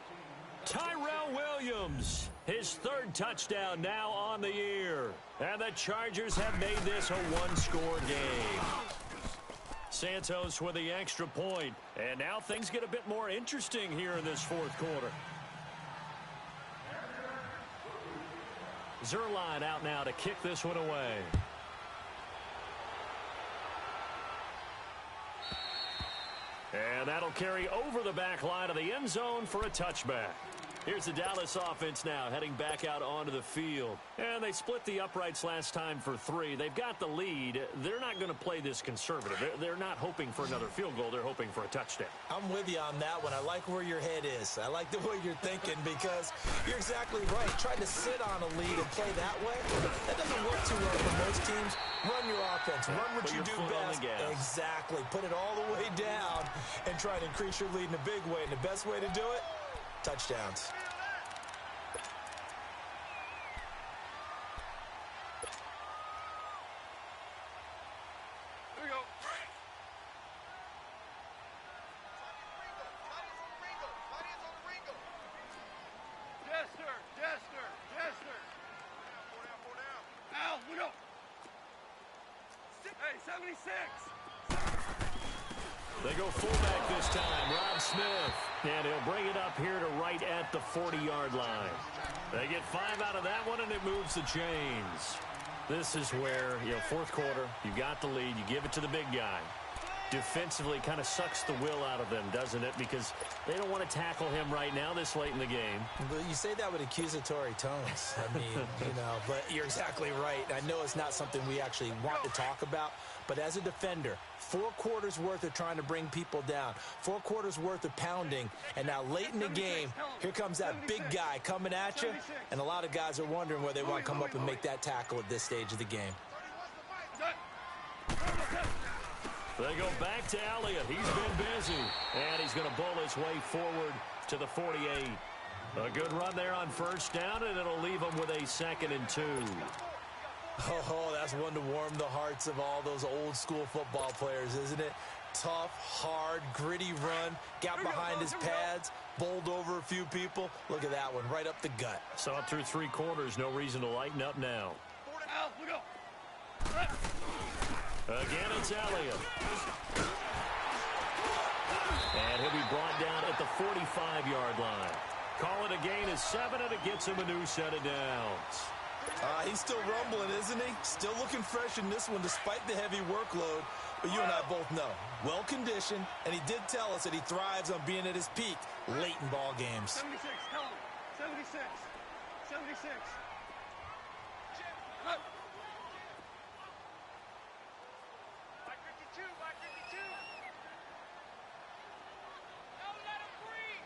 Tyrell Williams, his 3rd touchdown now on the year. And the Chargers have made this a one-score game. Santos with the extra point. And now things get a bit more interesting here in this 4th quarter. Zerline out now to kick this one away. And that'll carry over the back line of the end zone for a touchback. Here's the Dallas offense now heading back out onto the field. And they split the uprights last time for 3. They've got the lead. They're not going to play this conservative. They're not hoping for another field goal. They're hoping for a touchdown. I'm with you on that one. I like where your head is. I like the way you're thinking because you're exactly right. Trying to sit on a lead and play that way, that doesn't work too well for most teams. Run your offense. Run what you do best. Exactly. Put it all the way down and try to increase your lead in a big way. And the best way to do it, touchdowns. Here we go. Jester. Al, we go. Hey, 76. They go fullback this time, Rob Smith. And he'll bring it up here to right at the 40-yard line. They get 5 out of that one, and it moves the chains. This is where, 4th quarter, you got the lead, you give it to the big guy. Defensively kind of sucks the will out of them, doesn't it? Because they don't want to tackle him right now this late in the game. But you say that with accusatory tones. I mean, but you're exactly right. I know it's not something we actually want to talk about, but as a defender, 4 quarters worth of trying to bring people down, 4 quarters worth of pounding, and now late in the game, here comes that big guy coming at you, and a lot of guys are wondering where they want to come up and make that tackle at this stage of the game. They go back to Elliott. He's been busy. And he's going to bowl his way forward to the 48. A good run there on first down, and it'll leave them with a 2nd and 2. Oh, that's one to warm the hearts of all those old school football players, isn't it? Tough, hard, gritty run, got behind his pads, bowled over a few people. Look at that one, right up the gut. Saw it through 3 quarters, no reason to lighten up now. Again, it's Elliott. And he'll be brought down at the 45-yard line. Call it a gain of 7, and it gets him a new set of downs. He's still rumbling, isn't he? Still looking fresh in this one despite the heavy workload. But you and I both know, well-conditioned, and he did tell us that he thrives on being at his peak late in ball games. 76, tell him. 76. 76. Look. By 52, by 52. Don't let him breathe.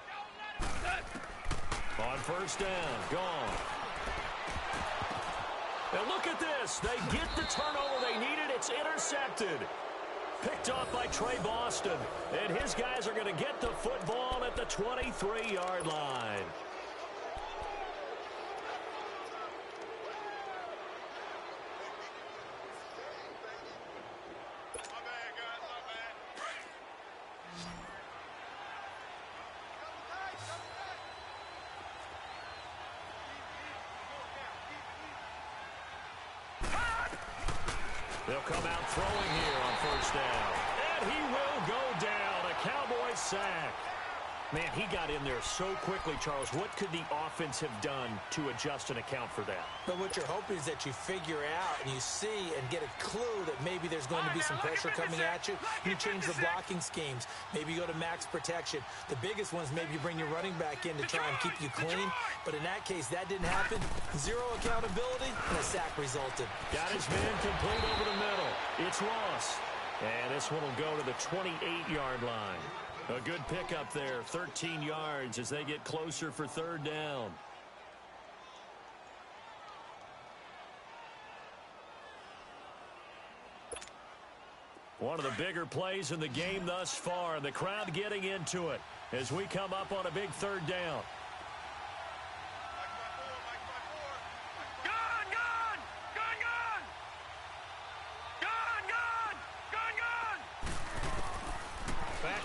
Don't let him. On first down, gone. And look at this. They get the turnover they needed. It's intercepted. Picked off by Trey Boston. And his guys are going to get the football at the 23-yard line. They'll come out throwing here on first down. And he will go down. A Cowboy sack. Man, he got in there so quickly, Charles. What could the offense have done to adjust and account for that? But what you're hoping is that you figure out and you see and get a clue that maybe there's going to be some pressure coming at you. You change the blocking schemes. Maybe you go to max protection. The biggest ones, maybe you bring your running back in to try and keep you clean. But in that case, that didn't happen. Zero accountability, and a sack resulted. Got his man complete over the middle. It's Ross. And this one will go to the 28-yard line. A good pickup there, 13 yards as they get closer for third down. One of the bigger plays in the game thus far. The crowd getting into it as we come up on a big third down.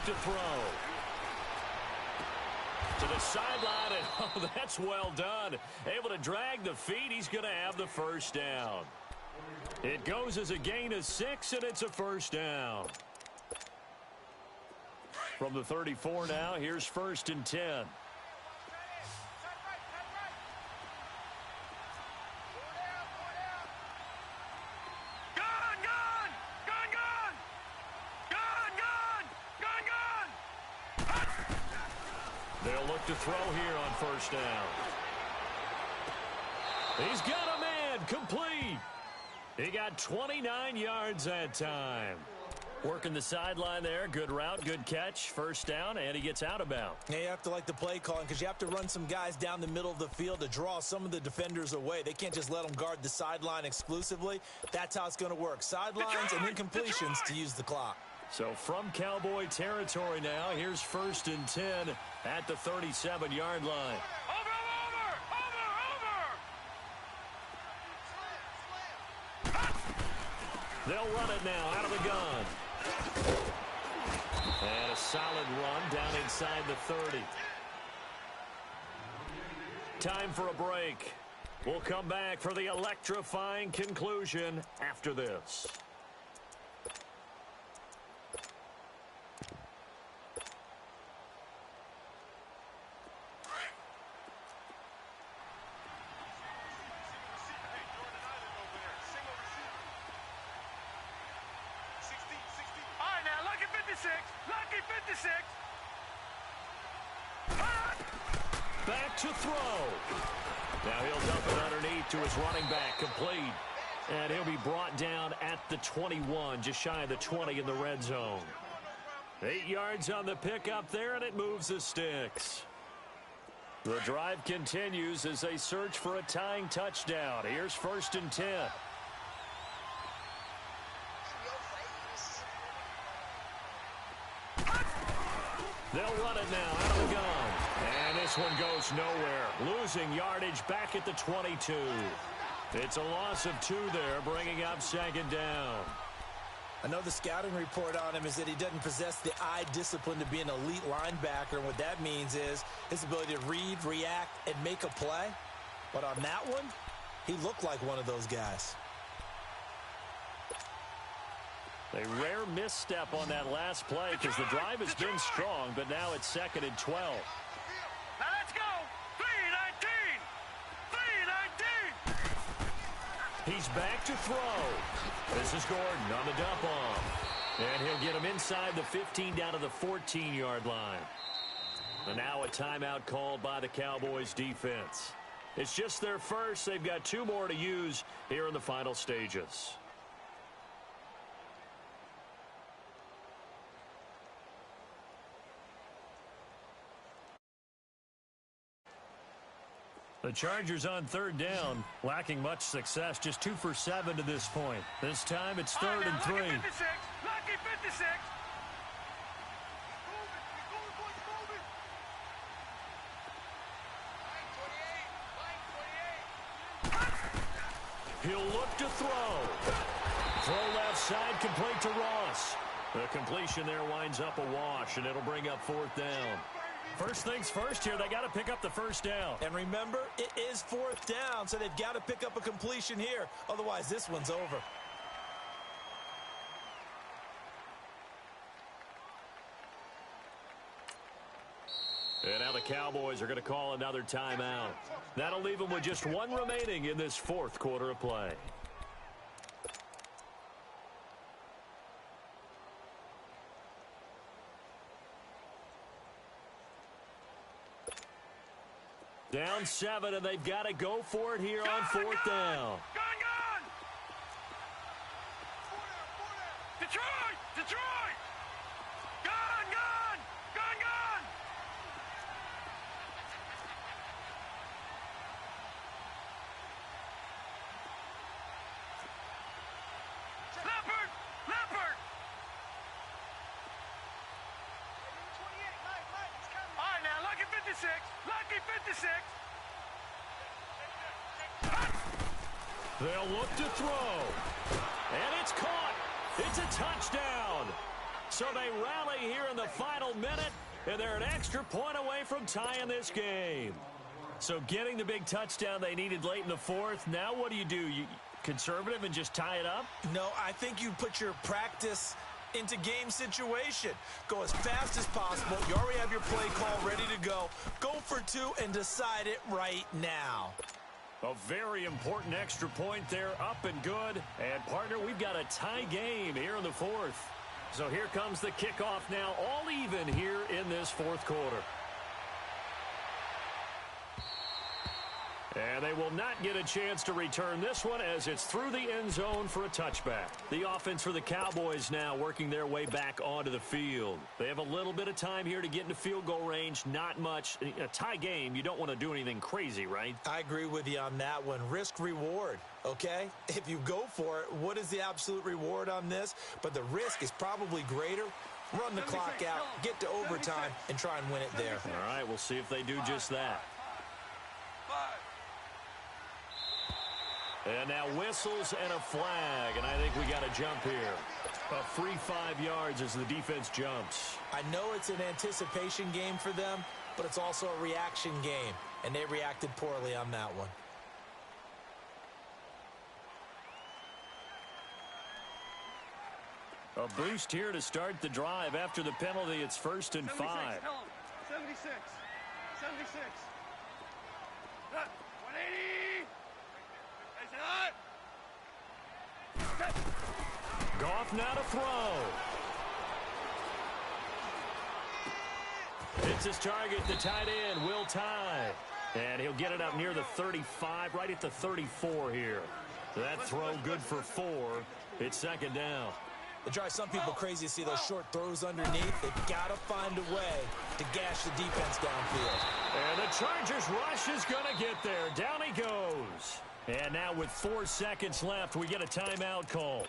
To throw. To the sideline, and oh, that's well done. Able to drag the feet. He's going to have the first down. It goes as a gain of 6, and it's a first down. From the 34 now, here's 1st and 10. They'll look to throw here on first down. He's got a man complete. He got 29 yards that time. Working the sideline there. Good route, good catch. First down, and he gets out of bounds. Yeah, you have to like the play calling because you have to run some guys down the middle of the field to draw some of the defenders away. They can't just let them guard the sideline exclusively. That's how it's going to work. Sidelines and then completions to use the clock. So from Cowboy territory now, here's 1st and 10 at the 37-yard line. They'll run it now out of the gun. And a solid run down inside the 30. Time for a break. We'll come back for the electrifying conclusion after this. Lucky 56. Back to throw. Now he'll dump it underneath to his running back, complete. And he'll be brought down at the 21, just shy of the 20 in the red zone. 8 yards on the pickup there, and it moves the sticks. The drive continues as they search for a tying touchdown. Here's 1st and 10. They'll run it now out of the gun. And this one goes nowhere. Losing yardage back at the 22. It's a loss of 2 there, bringing up second down. I know the scouting report on him is that he doesn't possess the eye discipline to be an elite linebacker. And what that means is his ability to read, react, and make a play. But on that one, he looked like one of those guys. A rare misstep on that last play because the drive has been strong, but now it's 2nd and 12. Now let's go. 3-19. 3-19. He's back to throw. This is Gordon on the dump off. And he'll get him inside the 15 down to the 14-yard line. And now a timeout called by the Cowboys defense. It's just their first. They've got 2 more to use here in the final stages. The Chargers on 3rd down, lacking much success, just 2 for 7 to this point. This time it's 3rd and 3. Lucky 56. Lucky 56. He'll look to throw. Throw left side, complete to Ross. The completion there winds up a wash, and it'll bring up 4th down. First things first here, they got to pick up the first down. And remember, it is 4th down, so they've got to pick up a completion here. Otherwise, this one's over. And now the Cowboys are going to call another timeout. That'll leave them with just 1 remaining in this 4th quarter of play. Down 7, and they've got to go for it here on 4th down. Gone! Detroit! Detroit! Gone! Leopard! All right, now, lucky 56. Lucky 56. They'll look to throw. And it's caught. It's a touchdown. So they rally here in the final minute, and they're an extra point away from tying this game. So getting the big touchdown they needed late in the 4th, now what do? You conservative and just tie it up? No, I think you put your practice into game situation. Go as fast as possible. You already have your play call ready to go. Go for 2 and decide it right now. A very important extra point there, up and good. And, partner, we've got a tie game here in the 4th. So here comes the kickoff now, all even here in this 4th quarter. And they will not get a chance to return this one as it's through the end zone for a touchback. The offense for the Cowboys now working their way back onto the field. They have a little bit of time here to get into field goal range, not much. In a tie game, you don't want to do anything crazy, right? I agree with you on that one. Risk reward, okay? If you go for it, what is the absolute reward on this? But the risk is probably greater. Run the clock out, get to overtime, and try and win it there. All right, we'll see if they do just that. And now whistles and a flag, and I think we got a jump here. A free 5 yards as the defense jumps. I know it's an anticipation game for them, but it's also a reaction game, and they reacted poorly on that one. A boost here to start the drive. After the penalty, it's 1st and 5. 76. 76. 180. Goff now to throw. It's his target, the tight end, Will Tye. And he'll get it up near the 35, right at the 34 here. That throw good for 4. It's 2nd down. It drives some people crazy to see those short throws underneath. They've got to find a way to gash the defense downfield. And the Chargers rush is going to get there. Down he goes. And now with 4 seconds left, we get a timeout call.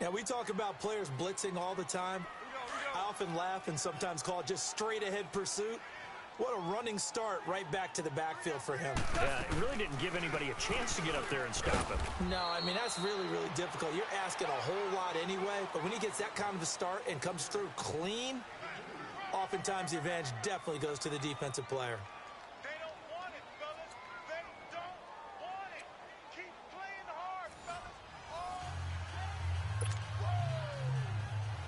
Now, we talk about players blitzing all the time. I often laugh and sometimes call it just straight-ahead pursuit. What a running start right back to the backfield for him. Yeah, it really didn't give anybody a chance to get up there and stop him. No, I mean, that's really, really difficult. You're asking a whole lot anyway, but when he gets that kind of a start and comes through clean, oftentimes the advantage definitely goes to the defensive player. They don't want it, fellas. They don't want it. Keep playing hard, fellas. All day.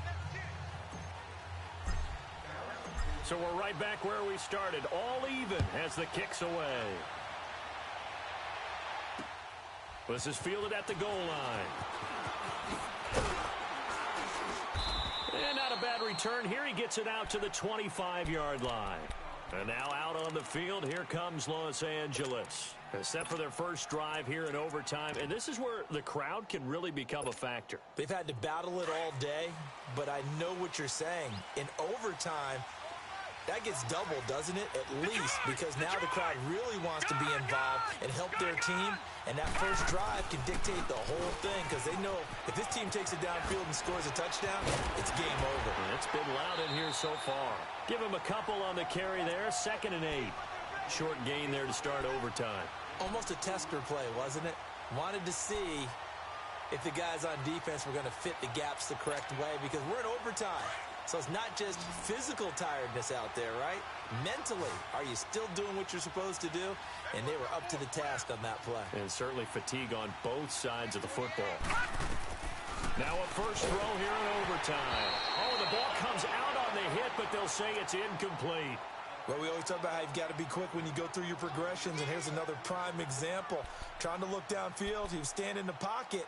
Let's get it. So we're right back where we started, all even as the kick's away. This is fielded at the goal line. And not a bad return here. He gets it out to the 25-yard line. And now out on the field, here comes Los Angeles. They're set for their first drive here in overtime, and this is where the crowd can really become a factor. They've had to battle it all day, but I know what you're saying. In overtime, that gets doubled, doesn't it? At least, because now the crowd really wants to be involved and help their team, and that first drive can dictate the whole thing because they know if this team takes it downfield and scores a touchdown, it's game over. It's been loud in here so far. Give him a couple on the carry there, 2nd and 8. Short gain there to start overtime. Almost a tester play, wasn't it? Wanted to see if the guys on defense were going to fit the gaps the correct way because we're in overtime. So it's not just physical tiredness out there, right? Mentally, are you still doing what you're supposed to do? And they were up to the task on that play. And certainly fatigue on both sides of the football. Now a first throw here in overtime. Oh, the ball comes out on the hit, but they'll say it's incomplete. Well, we always talk about how you've got to be quick when you go through your progressions, and here's another prime example. Trying to look downfield, he was standing in the pocket,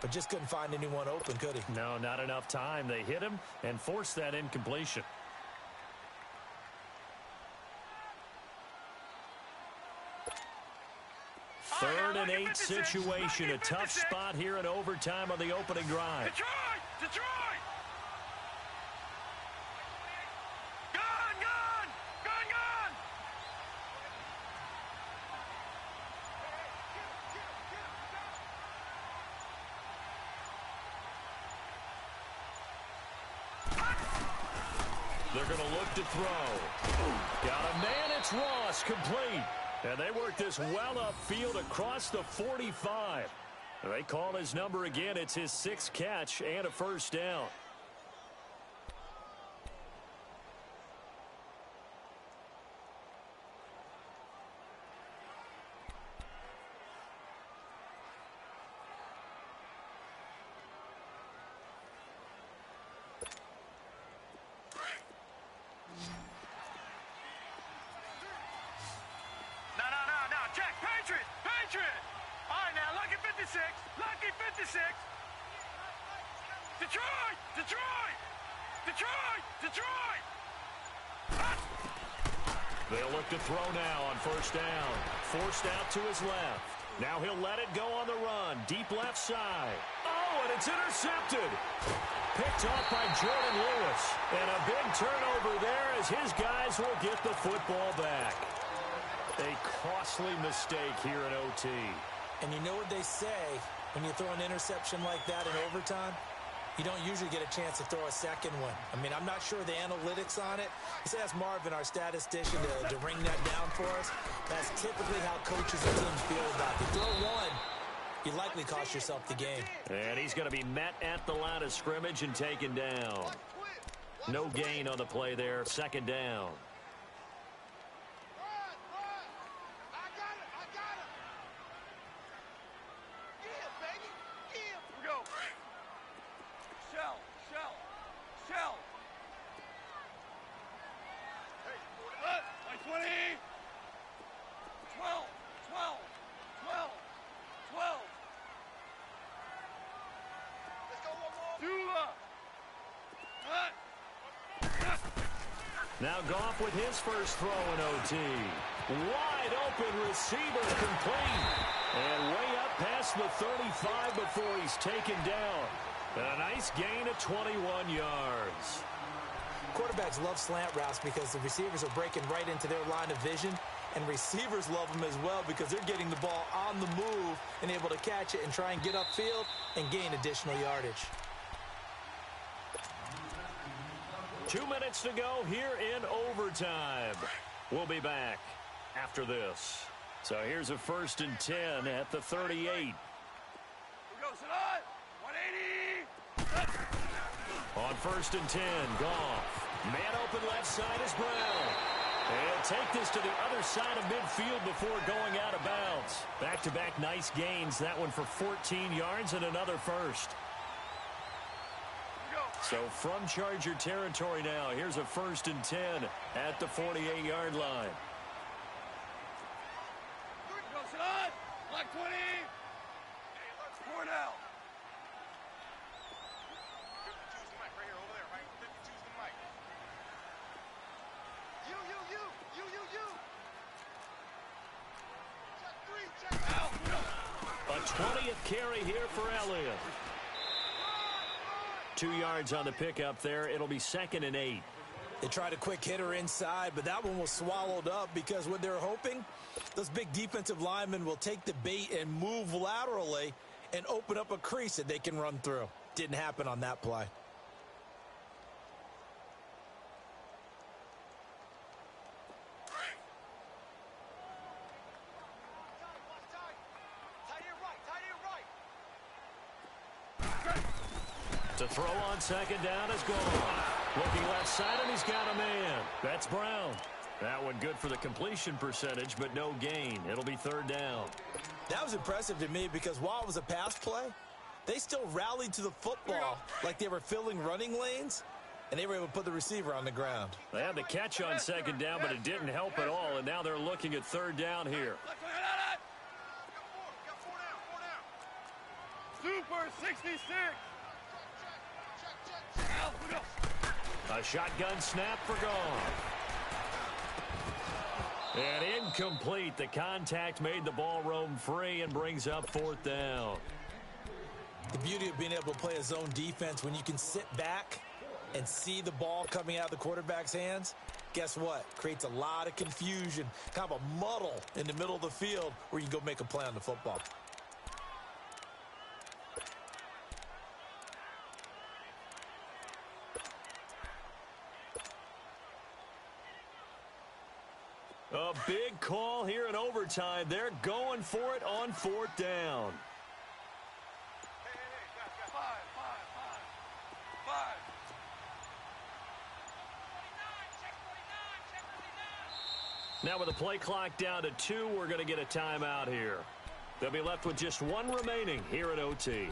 but just couldn't find anyone open, could he? No, not enough time. They hit him and forced that incompletion. Third and 8 situation. A tough spot here in overtime on the opening drive. Detroit! Detroit! Gun! Gun! Gun! Gun! They're going to look to throw. Got a man. It's Ross. Complete. And they work this well upfield across the 45. They call his number again. It's his 6th catch and a first down. Detroit! Detroit! Detroit! Detroit! They'll look to throw now on first down. Forced out to his left. Now he'll let it go on the run. Deep left side. Oh, and it's intercepted. Picked off by Jordan Lewis. And a big turnover there as his guys will get the football back. A costly mistake here in OT. And you know what they say when you throw an interception like that in overtime? You don't usually get a chance to throw a second one. I mean, I'm not sure the analytics on it. Let's ask Marvin, our statistician, to ring that down for us. That's typically how coaches and teams feel about it. Throw one, you likely cost yourself the game. And he's going to be met at the line of scrimmage and taken down. No gain on the play there. 2nd down. Now Goff with his first throw in OT. Wide open receiver complete. And way up past the 35 before he's taken down. And a nice gain of 21 yards. Quarterbacks love slant routes because the receivers are breaking right into their line of vision. And receivers love them as well because they're getting the ball on the move and able to catch it and try and get upfield and gain additional yardage. 2 minutes to go here in overtime. We'll be back after this. So here's a 1st and 10 at the 38. Here we go, Sadat. 180. On 1st and 10, Goff. Man open left side is Brown. He'll take this to the other side of midfield before going out of bounds. Back-to-back nice gains. That one for 14 yards and another first. So from Charger territory now, here's a 1st and 10 at the 48-yard line. Go, Sadat. Black 20. Four now. 52's the mic right here, over there, right? 52's the mic. You. Check 3, check out. A 20th carry here for Elliott. 2 yards on the pickup there. It'll be 2nd and 8. They tried a quick hitter inside, but that one was swallowed up because what they're hoping, those big defensive linemen will take the bait and move laterally and open up a crease that they can run through. Didn't happen on that play. To throw on 2nd down is gone. Looking left side, and he's got a man. That's Brown. That one good for the completion percentage, but no gain. It'll be 3rd down. That was impressive to me because while it was a pass play, they still rallied to the football like they were filling running lanes, and they were able to put the receiver on the ground. They had the catch on 2nd down, but it didn't help at all, and now they're looking at 3rd down here. Super 66. A shotgun snap for Goff. And incomplete. The contact made the ball roam free and brings up 4th down. The beauty of being able to play a zone defense when you can sit back and see the ball coming out of the quarterback's hands, guess what? Creates a lot of confusion, kind of a muddle in the middle of the field where you can go make a play on the football. A big call here in overtime. They're going for it on 4th down. Five. Now with the play clock down to 2, we're going to get a timeout here. They'll be left with just 1 remaining here at OT.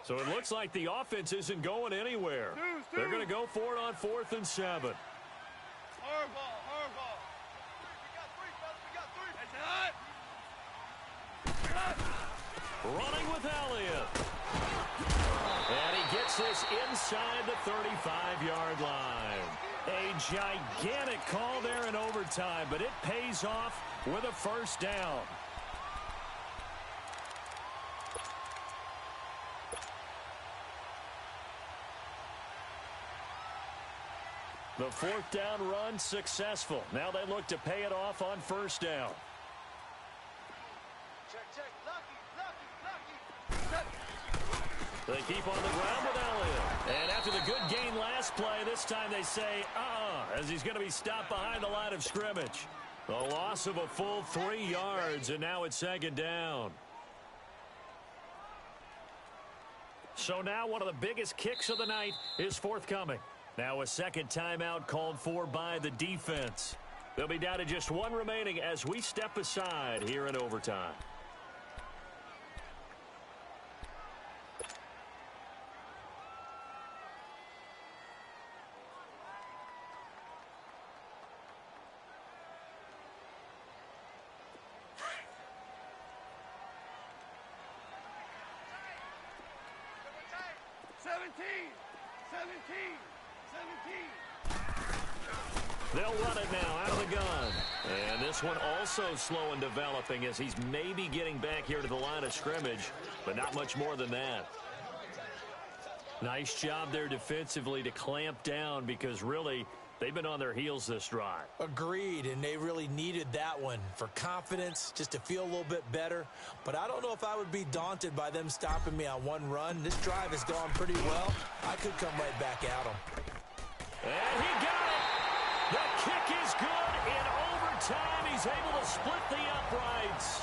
So it looks like the offense isn't going anywhere. They're going to go for it on 4th and 7. Hardball. We got 3. Running with Elliott. And he gets this inside the 35-yard line. A gigantic call there in overtime, but it pays off with a 1st down. The 4th down run successful. Now they look to pay it off on 1st down. Check. Lucky. They keep on the ground with Elliott. And after the good gain last play, this time they say, as he's going to be stopped behind the line of scrimmage. The loss of a full 3 yards, and now it's 2nd down. So now one of the biggest kicks of the night is forthcoming. Now a 2nd timeout called for by the defense. They'll be down to just 1 remaining as we step aside here in overtime. They'll run it now out of the gun. And this one also slow in developing as he's maybe getting back here to the line of scrimmage, but not much more than that. Nice job there defensively to clamp down because really they've been on their heels this drive. Agreed, and they really needed that one for confidence, just to feel a little bit better. But I don't know if I would be daunted by them stopping me on one run. This drive has gone pretty well. I could come right back at them. And he got it. The kick is good. In overtime, he's able to split the uprights.